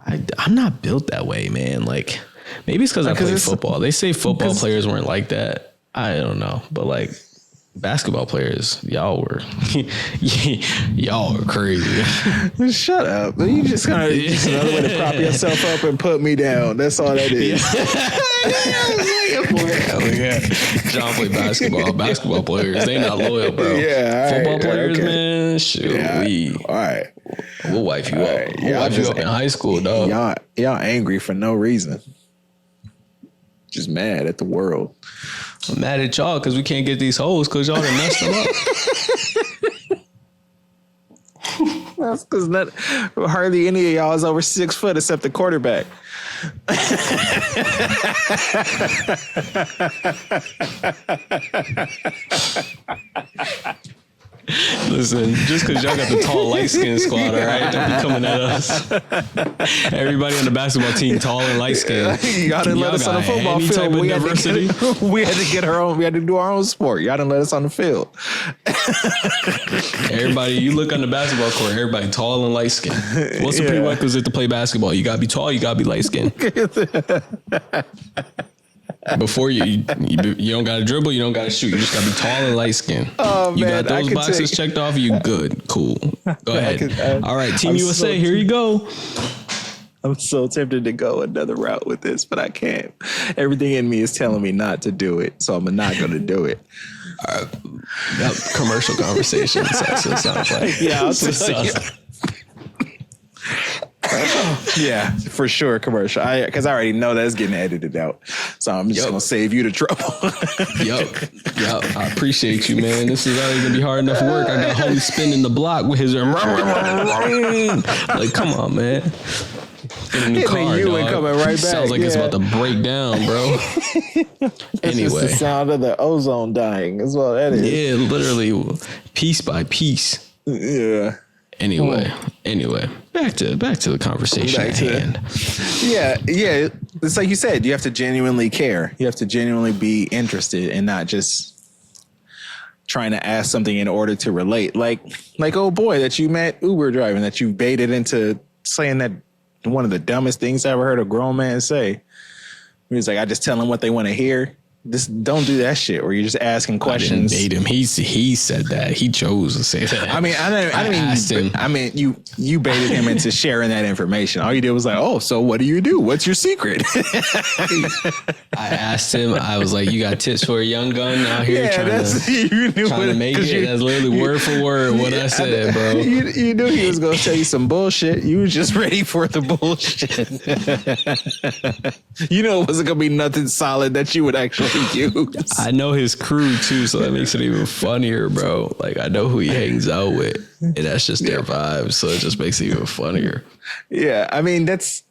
[SPEAKER 1] I'm not built that way, man. Like, maybe it's because I play football. They say football players weren't like that. I don't know. But like, basketball players, y'all were crazy.
[SPEAKER 2] Shut up. You just kind of just another way to prop yourself up and put me down. That's all that is.
[SPEAKER 1] Yeah. John played basketball. Basketball players, they not loyal, bro.
[SPEAKER 2] Yeah,
[SPEAKER 1] football players, man. Shoot,
[SPEAKER 2] all right.
[SPEAKER 1] We'll wipe you up. We'll wipe you up in high school, dog.
[SPEAKER 2] Y'all angry for no reason. Just mad at the world.
[SPEAKER 1] I'm mad at y'all because we can't get these hoes because y'all done messed them up.
[SPEAKER 2] That's because hardly any of y'all is over 6 foot except the quarterback.
[SPEAKER 1] Listen, just because y'all got the tall, light-skinned squad, all right? Don't be coming at us. Everybody on the basketball team, tall and light-skinned.
[SPEAKER 2] Y'all didn't let us on the football field.
[SPEAKER 1] Type of diversity.
[SPEAKER 2] We had to get our own. We had to do our own sport. Y'all didn't let us on the field.
[SPEAKER 1] Everybody, you look on the basketball court, everybody tall and light-skinned. What's the prerequisite to play basketball? You got to be tall, you got to be light-skinned. Before you don't got to dribble, you don't got to shoot. You just got to be tall and light skinned.
[SPEAKER 2] Oh,
[SPEAKER 1] you got those boxes checked off. You good? Cool. Go ahead. All right, Team USA. Here you go.
[SPEAKER 2] I'm so tempted to go another route with this, but I can't. Everything in me is telling me not to do it, so I'm not going to do it.
[SPEAKER 1] Commercial conversations. That's what it sounds like.
[SPEAKER 2] Yeah, I'll tell you. Yeah, for sure, commercial. Because I already know that's getting edited out, so I'm just gonna save you the trouble.
[SPEAKER 1] Yup. I appreciate you, man. This is already gonna be hard enough work. I got Holy spinning the block with his like, come on, man. Get a new car,
[SPEAKER 2] you and coming right back.
[SPEAKER 1] Sounds like it's about to break down, bro.
[SPEAKER 2] Anyway, it's just the sound of the ozone dying. Is what that is.
[SPEAKER 1] Yeah, literally, piece by piece.
[SPEAKER 2] Yeah.
[SPEAKER 1] Anyway, back to the conversation at hand.
[SPEAKER 2] Yeah. It's like you said, you have to genuinely care. You have to genuinely be interested and not just trying to ask something in order to relate. Like old boy that you met Uber driving that you baited into saying that one of the dumbest things I ever heard a grown man say. He was like, I just tell them what they want to hear. Just don't do that shit where you're just asking questions.
[SPEAKER 1] I didn't bait him. He said that. He chose to say that.
[SPEAKER 2] I mean, I asked him. I mean, you baited him into sharing that information. All you did was like, oh, so what do you do? What's your secret?
[SPEAKER 1] I asked him. I was like, you got tips for a young gun out here trying to make it? That's literally word for word what I said, bro.
[SPEAKER 2] You knew he was going to tell you some bullshit. You were just ready for the bullshit. You know it wasn't going to be nothing solid that you would actually use.
[SPEAKER 1] I know his crew too, so that makes it even funnier, bro. Like I know who he hangs out with, and that's just their vibe, so it just makes it even funnier.
[SPEAKER 2] Yeah, I mean that's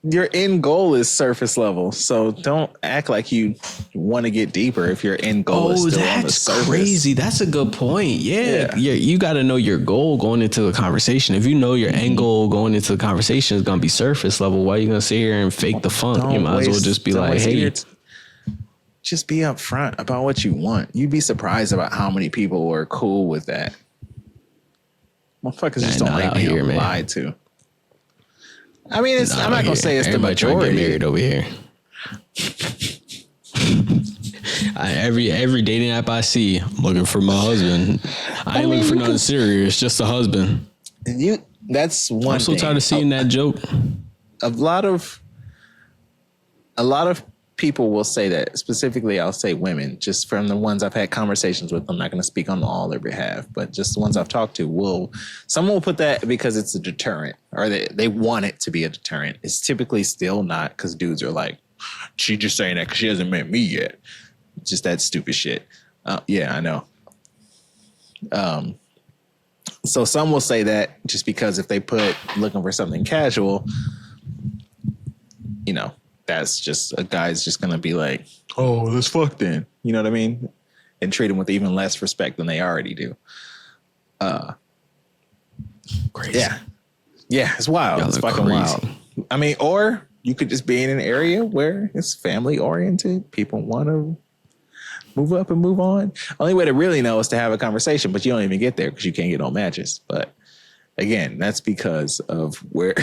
[SPEAKER 2] your end goal is surface level, so don't act like you want to get deeper if your end goal is still on the surface.
[SPEAKER 1] That's crazy. That's a good point. Yeah. You got to know your goal going into the conversation. If you know your end goal going into the conversation is going to be surface level, why are you going to sit here and fake the funk? You might as well just be like, hey.
[SPEAKER 2] Just be upfront about what you want. You'd be surprised about how many people are cool with that. Motherfuckers just don't like being lied to. I mean, I'm not gonna say it's the majority.
[SPEAKER 1] Get married over here. Every dating app I see, I'm looking for my husband. I ain't looking for nothing serious, just a husband.
[SPEAKER 2] That's one.
[SPEAKER 1] I'm so tired of seeing that joke.
[SPEAKER 2] A lot of people will say that. Specifically, I'll say women, just from the ones I've had conversations with. I'm not going to speak on all their behalf, but just the ones I've talked to someone will put that because it's a deterrent or they want it to be a deterrent. It's typically still not because dudes are like, she just saying that because she hasn't met me yet. Just that stupid shit. Yeah, I know. So some will say that just because if they put looking for something casual, you know, that's just a guy's just going to be like, oh, let's fuck then. You know what I mean? And treat them with even less respect than they already do.
[SPEAKER 1] Crazy.
[SPEAKER 2] Yeah, it's wild. It's fucking wild. I mean, or you could just be in an area where it's family oriented. People want to move up and move on. Only way to really know is to have a conversation, but you don't even get there because you can't get no matches. But again, that's because of where...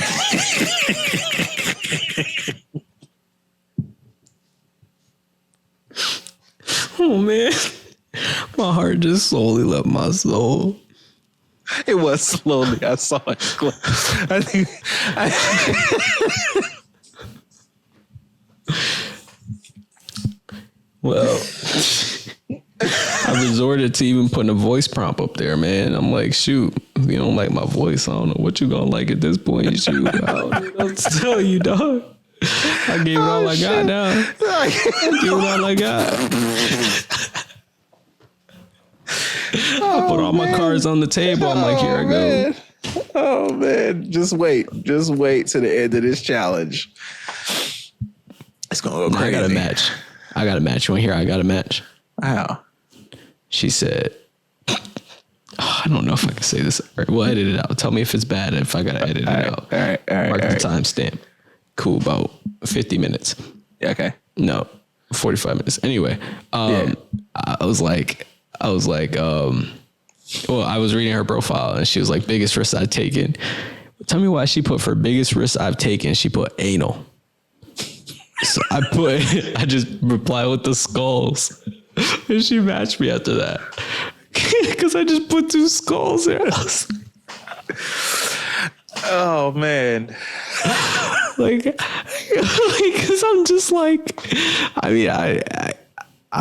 [SPEAKER 1] Oh man, my heart just slowly left my soul.
[SPEAKER 2] It was slowly. I saw it. I think.
[SPEAKER 1] Well, I resorted to even putting a voice prompt up there, man. I'm like, shoot, if you don't like my voice, I don't know what you gonna like at this point. Shoot, I don't know what to tell you, dog. I gave it all I got now. I gave it all I got. I put all my cards on the table. I'm like, here I go.
[SPEAKER 2] Oh man, just wait to the end of this challenge. It's gonna go crazy.
[SPEAKER 1] I got a match. You want to hear? I got a match.
[SPEAKER 2] Wow.
[SPEAKER 1] She said, I don't know if I can say this. We'll edit it out. Tell me if it's bad. If I gotta edit it out.
[SPEAKER 2] All right.
[SPEAKER 1] Mark the timestamp. Cool. About 50 minutes.
[SPEAKER 2] Yeah. Okay.
[SPEAKER 1] No, 45 minutes. Anyway, I was like, well, I was reading her profile and she was like, biggest risk I've taken. Tell me why she put for biggest risk I've taken. She put anal. So I just replied with the skulls and she matched me after that. Cause I just put 2 skulls there.
[SPEAKER 2] Oh man.
[SPEAKER 1] Cause I'm just like, I mean, I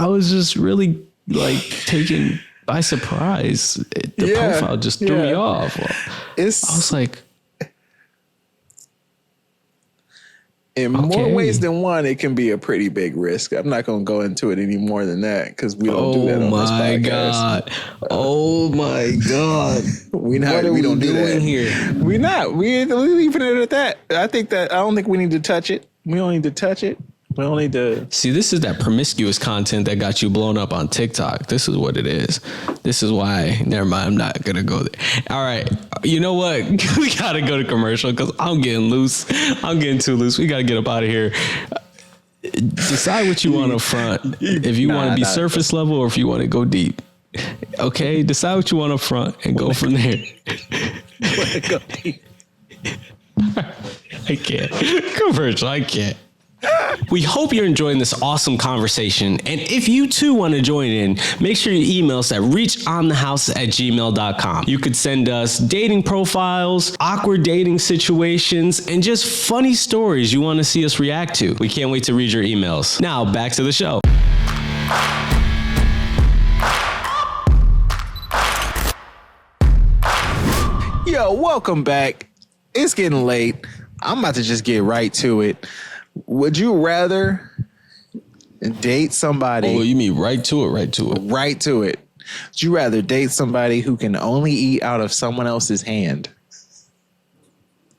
[SPEAKER 1] was just really like taken by surprise. The profile just threw me off. I was like,
[SPEAKER 2] in more ways than one, it can be a pretty big risk. I'm not going to go into it any more than that because we don't do that on this podcast.
[SPEAKER 1] Oh my God.
[SPEAKER 2] We don't do that here. We're not. We're leaving it at that. I don't think we need to touch it. We don't need to touch it. We don't need to.
[SPEAKER 1] See, this is that promiscuous content that got you blown up on TikTok. This is what it is. This is why. Never mind. I'm not going to go there. All right. You know what? We got to go to commercial because I'm getting loose. I'm getting too loose. We got to get up out of here. Decide what you want up front. If you want to be surface level or if you want to go deep. Okay? Decide what you want up front and go from there.
[SPEAKER 2] Go deep.
[SPEAKER 1] I can't. Commercial. I can't. We hope you're enjoying this awesome conversation. And if you too want to join in, make sure you email us at reachonthehowse@gmail.com. You could send us dating profiles, awkward dating situations, and just funny stories you want to see us react to. We can't wait to read your emails. Now, back to the show.
[SPEAKER 2] Yo, welcome back. It's getting late. I'm about to just get right to it. Would you rather date somebody?
[SPEAKER 1] Oh, you mean right to it? Right to it.
[SPEAKER 2] Right to it. Would you rather date somebody who can only eat out of someone else's hand?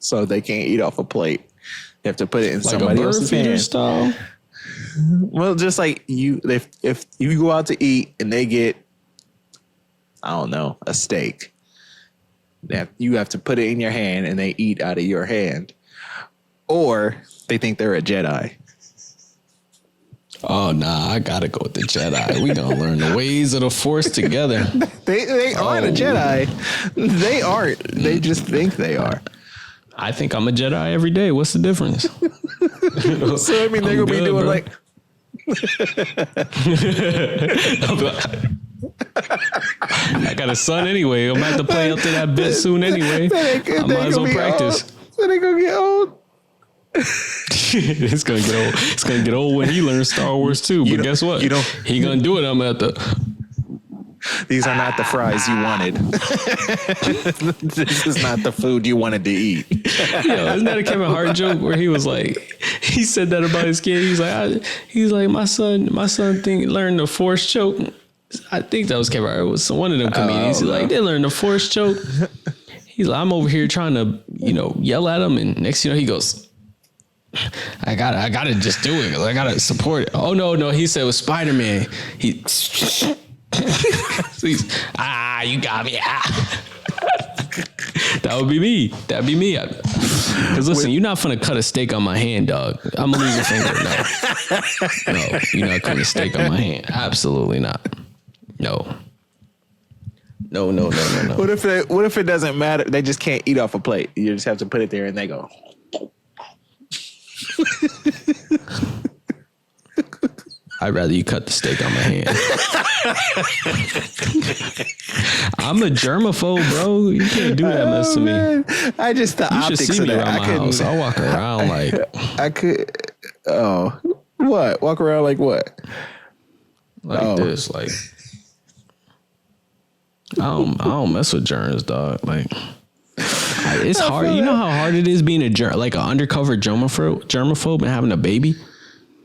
[SPEAKER 2] So they can't eat off a plate. They have to put it in like somebody else's hand.
[SPEAKER 1] Style?
[SPEAKER 2] Well, just like you, if you go out to eat and they get, I don't know, a steak, you have to put it in your hand and they eat out of your hand. Or they think they're a Jedi.
[SPEAKER 1] Oh, nah, I gotta go with the Jedi. We gonna learn the ways of the Force together.
[SPEAKER 2] They aren't a Jedi. They aren't. They just think they are.
[SPEAKER 1] I think I'm a Jedi every day. What's the difference?
[SPEAKER 2] So, I mean, they're gonna be doing bro.
[SPEAKER 1] I got a son anyway. I'm gonna have to play up to that bit soon anyway. I might as well practice.
[SPEAKER 2] So they gonna get old.
[SPEAKER 1] It's gonna get old. It's gonna get old when he learns Star Wars too. But guess what? He gonna do it. I'm at the.
[SPEAKER 2] These are not the fries you wanted. This is not the food you wanted to eat.
[SPEAKER 1] Yo, isn't that a Kevin Hart joke where he was like, he said that about his kid. He's like, my son learned the Force choke. I think that was Kevin Hart. It was one of them comedians. He's like, they learned the Force choke. He's like, I'm over here trying to, yell at him, and next he goes, I gotta just do it. I gotta support it. Oh no, he said it was Spider-Man. You got me. That would be me. That'd be me. Because listen, you're not finna cut a steak on my hand, dog. I'm gonna lose a finger. No, you're not cutting a steak on my hand. Absolutely not. No.
[SPEAKER 2] What if it doesn't matter? They just can't eat off a plate. You just have to put it there and they go.
[SPEAKER 1] I'd rather you cut the steak on my hand. I'm a germaphobe, bro. You can't do that mess to me.
[SPEAKER 2] I just the
[SPEAKER 1] you
[SPEAKER 2] optics
[SPEAKER 1] should see
[SPEAKER 2] of
[SPEAKER 1] me
[SPEAKER 2] that.
[SPEAKER 1] around my house. I walk around like
[SPEAKER 2] I could. Oh, what? Walk around like what?
[SPEAKER 1] Like this, like. I don't mess with germs, dog. Like, it's hard. You know how hard it is being an undercover germaphobe and having a baby?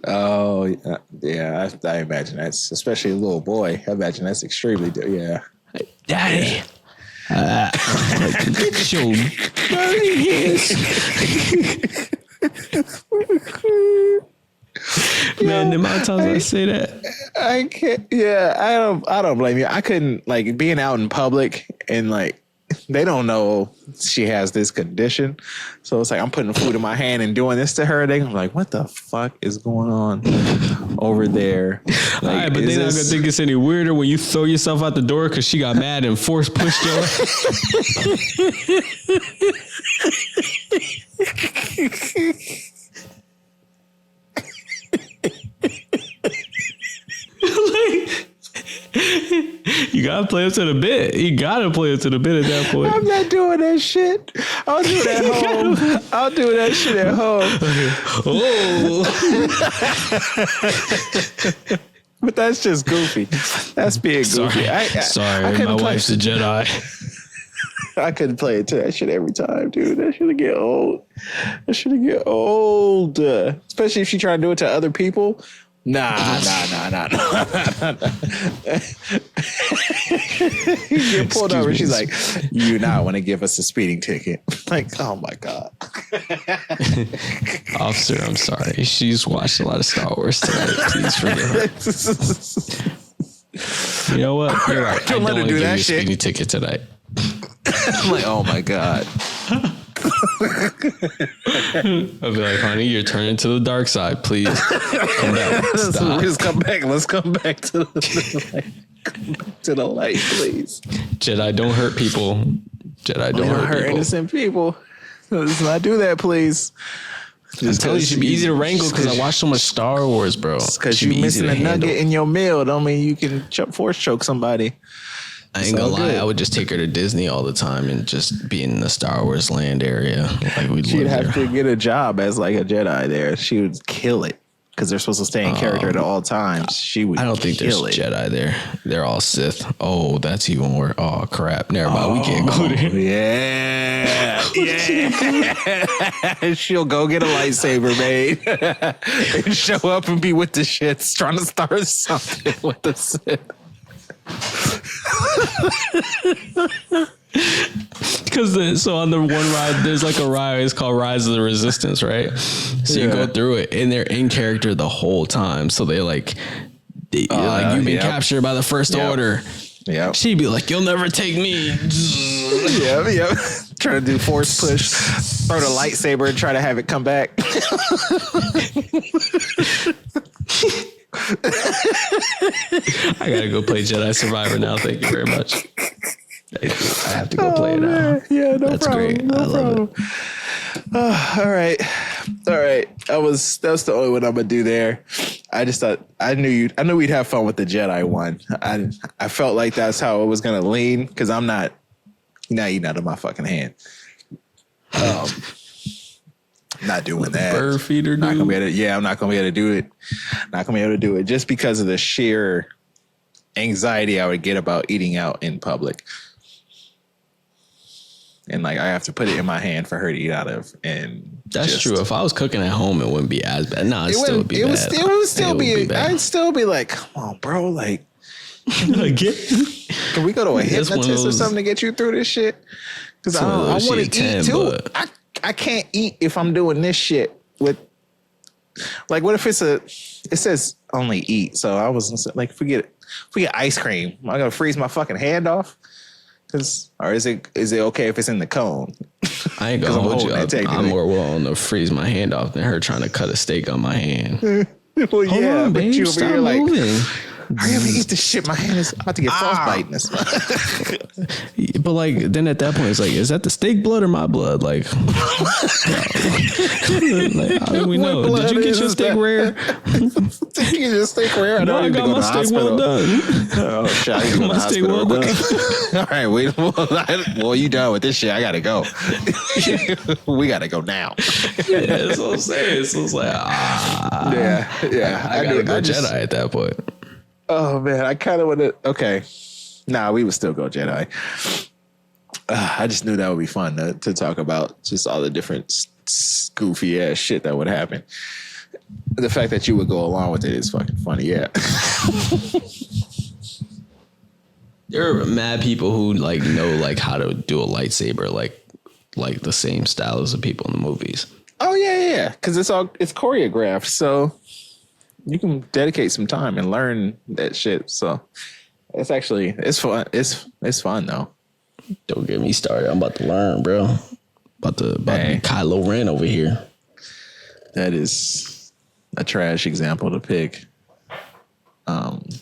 [SPEAKER 2] Oh, yeah. I imagine that's, especially a little boy. I imagine that's extremely, yeah.
[SPEAKER 1] Daddy. Like, get your dirty hands. Man, the amount of times I say that,
[SPEAKER 2] I can't. Yeah, I don't blame you. I couldn't, like, being out in public and, like, they don't know she has this condition. So it's like I'm putting food in my hand and doing this to her. I'm like, what the fuck is going on over there? Like,
[SPEAKER 1] all right, but they're not gonna think it's any weirder when you throw yourself out the door because she got mad and force pushed you. You gotta play up to the bit. You gotta play up to the bit at that point.
[SPEAKER 2] I'm not doing that shit. I'll do it at home. I'll do that shit at home. Oh. But that's just goofy. That's being goofy.
[SPEAKER 1] Sorry, my wife's a Jedi.
[SPEAKER 2] I couldn't play it to that shit every time, dude. That shit'll get old. Especially if she try to do it to other people. Nah. You get pulled over. She's like, "You not want to give us a speeding ticket?" Like, oh my god.
[SPEAKER 1] Officer, I'm sorry. She's watched a lot of Star Wars tonight. Please forgive her. You know what? You're right.
[SPEAKER 2] Don't let her do that shit.
[SPEAKER 1] Speeding ticket tonight.
[SPEAKER 2] I'm like, oh my god.
[SPEAKER 1] I'll be like, honey, you're turning to the dark side. Please come back. Stop.
[SPEAKER 2] Let's come back. Let's come back to the light. Come back to the light, please.
[SPEAKER 1] Jedi, don't hurt people. Jedi, don't hurt
[SPEAKER 2] innocent people. Let's not do that, please.
[SPEAKER 1] Just tell you, it should be easy to wrangle because I watch so much Star Wars, bro.
[SPEAKER 2] Because you're missing a nugget in your meal don't mean you can force choke somebody.
[SPEAKER 1] I ain't gonna lie, I would just take her to Disney all the time and just be in the Star Wars land area. Like
[SPEAKER 2] she'd have to get a job as like a Jedi there. She would kill it because they're supposed to stay in character at all times. She would.
[SPEAKER 1] I don't think there's Jedi there. They're all Sith. Oh, that's even worse. Oh crap! Never mind. We can't go there.
[SPEAKER 2] Yeah. She'll go get a lightsaber made and show up and be with the shits trying to start something with the Sith.
[SPEAKER 1] Because so on the one ride, there's like a ride. It's called Rise of the Resistance, right? So you go through it, and they're in character the whole time. So you've been captured by the First Order. Yeah, she'd be like, "You'll never take me."
[SPEAKER 2] Yeah. Try to do force push, throw the lightsaber, and try to have it come back.
[SPEAKER 1] I gotta go play Jedi Survivor now. Thank you very much. I have to go play it now.
[SPEAKER 2] Yeah, no
[SPEAKER 1] That's
[SPEAKER 2] problem.
[SPEAKER 1] great.
[SPEAKER 2] No
[SPEAKER 1] I love
[SPEAKER 2] problem. All right. That's the only one I'm gonna do there. I just thought I knew we'd have fun with the Jedi one. I felt like that's how it was gonna lean because I'm not. Now you're not in my fucking hand. Not doing that.
[SPEAKER 1] Bird feeder, dude.
[SPEAKER 2] I'm not gonna be able to do it. Not gonna be able to do it just because of the sheer anxiety I would get about eating out in public. And like I have to put it in my hand for her to eat out of. And
[SPEAKER 1] that's true. If I was cooking at home, it wouldn't be as bad. No, it still would be bad.
[SPEAKER 2] It would still be bad. I'd still be like, come on, bro. Like, can we go to a hypnotist or something to get you through this shit? Because I want to eat too. I can't eat if I'm doing this shit with, like, what if it says only eat? So I was like, forget ice cream. I'm gonna freeze my fucking hand off. Or is it okay if it's in the cone?
[SPEAKER 1] I ain't gonna hold you up. I'm more willing to freeze my hand off than her trying to cut a steak on my hand.
[SPEAKER 2] Well, yeah,
[SPEAKER 1] on,
[SPEAKER 2] but
[SPEAKER 1] babe,
[SPEAKER 2] you over here like,
[SPEAKER 1] moving.
[SPEAKER 2] hurry up and eat this shit. My hand is about to get frostbite in this.
[SPEAKER 1] But like, then at that point, it's like, is that the steak blood or my blood? Like, how do we know? Did you get your steak rare?
[SPEAKER 2] Did you get your steak rare?
[SPEAKER 1] No, I got my steak well done.
[SPEAKER 2] Oh, shit. I got
[SPEAKER 1] my steak well done.
[SPEAKER 2] All right, wait. Well, you done with this shit. I got to go. We got to go now.
[SPEAKER 1] Yeah, that's what I'm saying. So it's like,
[SPEAKER 2] yeah.
[SPEAKER 1] I got to go Jedi at that point.
[SPEAKER 2] Oh, man. I kind of want to. Okay. Nah, we would still go Jedi. I just knew that would be fun to talk about just all the different goofy ass shit that would happen. The fact that you would go along with it is fucking funny. Yeah.
[SPEAKER 1] There are mad people who like know like how to do a lightsaber like the same style as the people in the movies.
[SPEAKER 2] Oh yeah. Because it's choreographed, so you can dedicate some time and learn that shit. So it's fun. It's fun though.
[SPEAKER 1] Don't get me started. I'm about to learn, bro. About to be Kylo Ren over here.
[SPEAKER 2] That is a trash example to pick.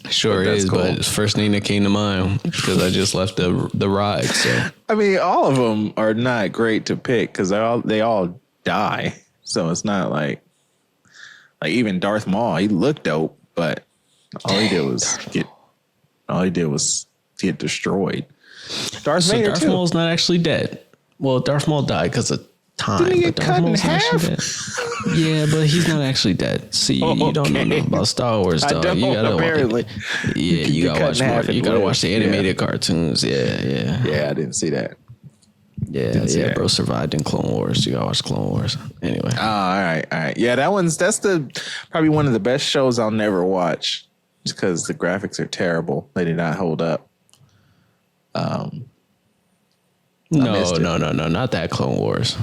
[SPEAKER 1] Sure is, cool. But it's the first thing that came to mind because I just left the ride. So
[SPEAKER 2] I mean, all of them are not great to pick because they all die. So it's not like even Darth Maul. He looked dope, but all he did was get destroyed. Darth
[SPEAKER 1] Maul's not actually dead. Well, Darth Maul died because of time.
[SPEAKER 2] Didn't he get cut in half?
[SPEAKER 1] Yeah, but he's not actually dead. See, you don't know nothing about Star Wars, though. You gotta
[SPEAKER 2] apparently.
[SPEAKER 1] You gotta watch more. You gotta watch the animated cartoons. Yeah.
[SPEAKER 2] Yeah, I didn't see that.
[SPEAKER 1] Yeah, bro survived in Clone Wars. You gotta watch Clone Wars. Anyway.
[SPEAKER 2] Oh, all right. Yeah, that's probably one of the best shows I'll never watch just because the graphics are terrible. They did not hold up.
[SPEAKER 1] No, not that Clone Wars.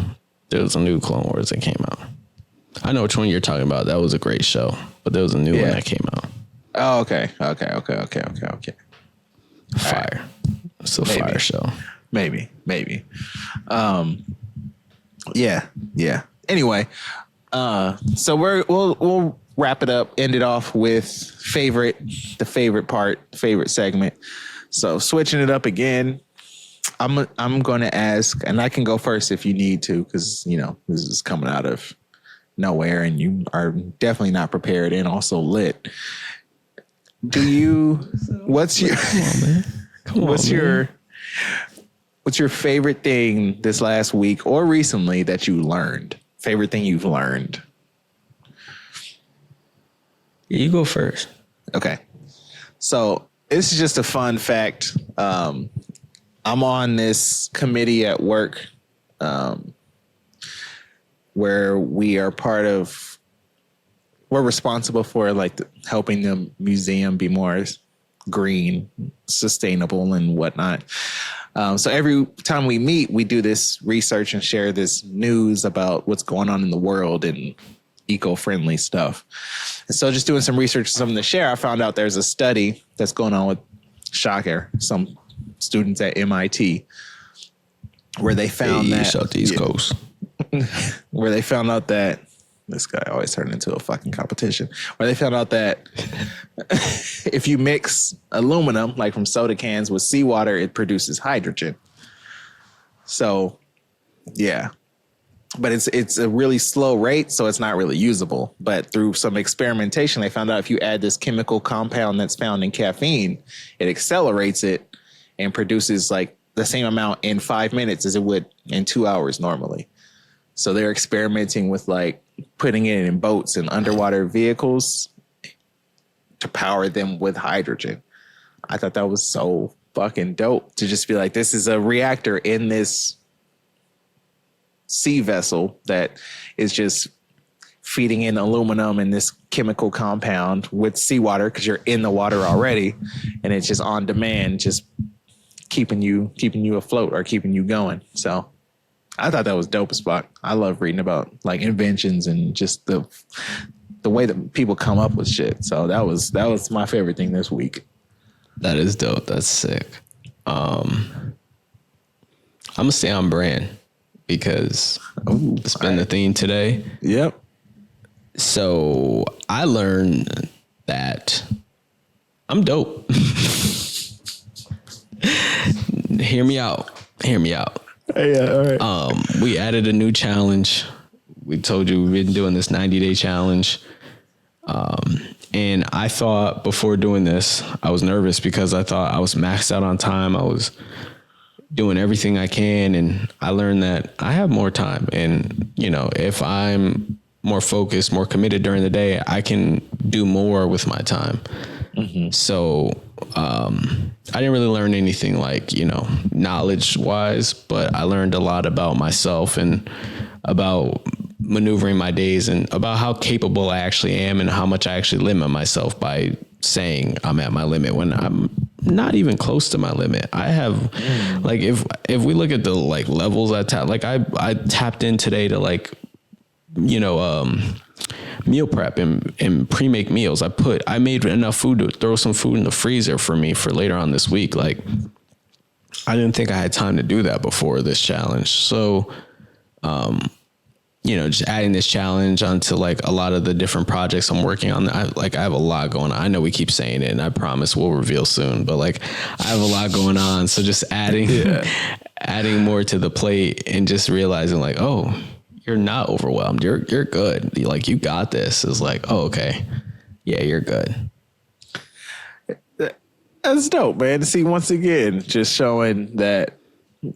[SPEAKER 1] There was a new Clone Wars that came out. I know which one you're talking about. That was a great show, but there was a new one that came out.
[SPEAKER 2] Oh, okay.
[SPEAKER 1] Fire. Right. It's a fire show.
[SPEAKER 2] Maybe. Yeah. Anyway, so we'll wrap it up, end it off with the favorite segment. So switching it up again, I'm going to ask, and I can go first if you need to, because this is coming out of nowhere, and you are definitely not prepared and also lit. What's your favorite thing this last week or recently that you learned? Favorite thing you've learned?
[SPEAKER 1] You go first.
[SPEAKER 2] Okay. So this is just a fun fact. I'm on this committee at work where we're responsible for helping the museum be more green, sustainable, and whatnot. So every time we meet, we do this research and share this news about what's going on in the world and eco-friendly stuff. And so just doing some research, something to share, I found out there's a study that's going on with Shocker, some students at MIT, where they found where they found out that this guy always turned into a fucking competition, where they found out that if you mix aluminum, like from soda cans, with seawater, it produces hydrogen. So, yeah. But it's a really slow rate, so it's not really usable. But through some experimentation, they found out if you add this chemical compound that's found in caffeine, it accelerates it and produces the same amount in 5 minutes as it would in 2 hours normally. So they're experimenting with putting it in boats and underwater vehicles to power them with hydrogen. I thought that was so fucking dope to just be this is a reactor in this sea vessel that is just feeding in aluminum and this chemical compound with seawater because you're in the water already, and it's just on demand, just keeping you afloat or keeping you going. So I thought that was dope as fuck. I love reading about inventions and just the way that people come up with shit. So that was my favorite thing this week.
[SPEAKER 1] That is dope. That's sick. I'm gonna stay on brand because it's been the theme today.
[SPEAKER 2] Yep.
[SPEAKER 1] So I learned that I'm dope. Hear me out.
[SPEAKER 2] Yeah, all right.
[SPEAKER 1] We added a new challenge. We told you we've been doing this 90-day challenge. And I thought before doing this, I was nervous because I thought I was maxed out on time. I was doing everything I can. And I learned that I have more time. And, if I'm more focused, more committed during the day, I can do more with my time. Mm-hmm. So I didn't really learn anything knowledge wise, but I learned a lot about myself and about maneuvering my days and about how capable I actually am and how much I actually limit myself by saying I'm at my limit when I'm not even close to my limit. I have like, if we look at the like levels I tapped in today to like, you know, meal prep and pre-make meals. I made enough food to throw some food in the freezer for me for later on this week. Like, I didn't think I had time to do that before this challenge. So, you know, just adding this challenge onto like a lot of the different projects I'm working on. I have a lot going on. I know we keep saying it and I promise we'll reveal soon, but like I have a lot going on. So just adding more to the plate and just realizing like, oh, you're not overwhelmed. You're good. Like, you got this. It's like, oh, okay. Yeah, you're good.
[SPEAKER 2] That's dope, man. To see once again, just showing that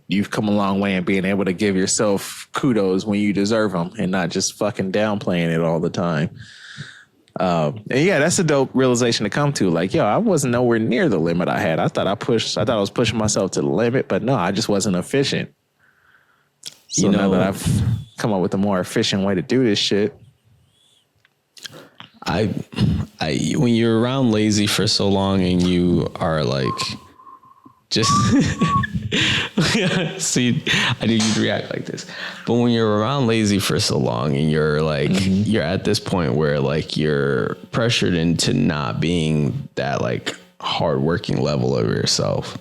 [SPEAKER 2] you've come a long way and being able to give yourself kudos when you deserve them and not just fucking downplaying it all the time. And yeah, that's a dope realization to come to. Like, yo, I wasn't nowhere near the limit I had. I thought I was pushing myself to the limit, but no, I just wasn't efficient. So now that I've come up with a more efficient way to do this shit.
[SPEAKER 1] When you're around lazy for so long and you are like, just see, I knew you'd react like this. But when you're around lazy for so long and you're like, you're at this point where like you're pressured into not being that like hardworking level of yourself.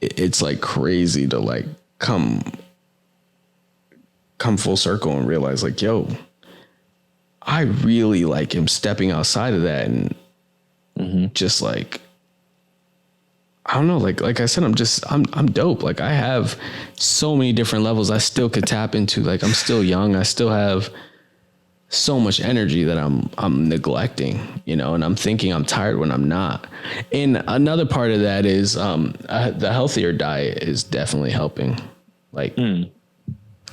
[SPEAKER 1] It's like crazy to like come full circle and realize like, yo, I really like am stepping outside of that and just like, I don't know, like I said, I'm dope. Like, I have so many different levels I still could tap into. Like, I'm still young. I still have so much energy that I'm neglecting, you know, and I'm thinking I'm tired when I'm not. And another part of that is the healthier diet is definitely helping. Like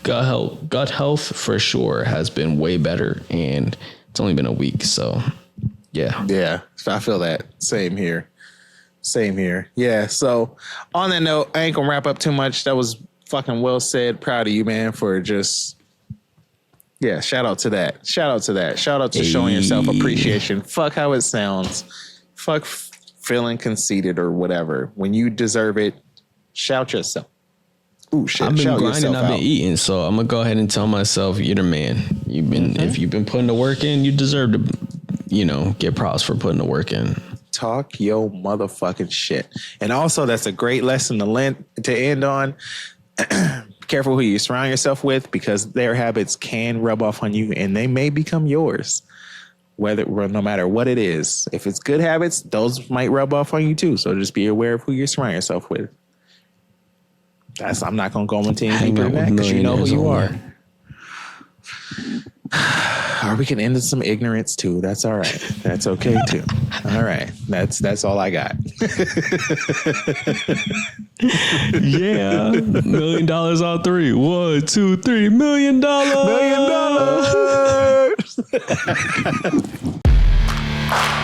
[SPEAKER 1] gut health for sure has been way better, and it's only been a week. So yeah,
[SPEAKER 2] I feel that. Same here. Yeah. So on that note, I ain't gonna wrap up too much. That was fucking well said. Proud of you, man, for just, yeah. Shout out to that. Shout out to showing yourself appreciation. Fuck how it sounds. Fuck feeling conceited or whatever. When you deserve it, shout yourself. Ooh, shit.
[SPEAKER 1] I've been grinding, I've been eating, so I'm gonna go ahead and tell myself, you're the man. If you've been putting the work in, you deserve to, you know, get props for putting the work in.
[SPEAKER 2] Talk your motherfucking shit. And also, that's a great lesson to end on. Be careful who you surround yourself with, because their habits can rub off on you and they may become yours. No matter what it is. If it's good habits, those might rub off on you too. So just be aware of who you surround yourself with. I'm not going to go into anything deeper than that, because you know who you are. Or we can end in some ignorance too. That's all right. That's okay too. All right. That's all I got.
[SPEAKER 1] Yeah. $1 million on 3. 1, 2, 3. $1 million. $1 million.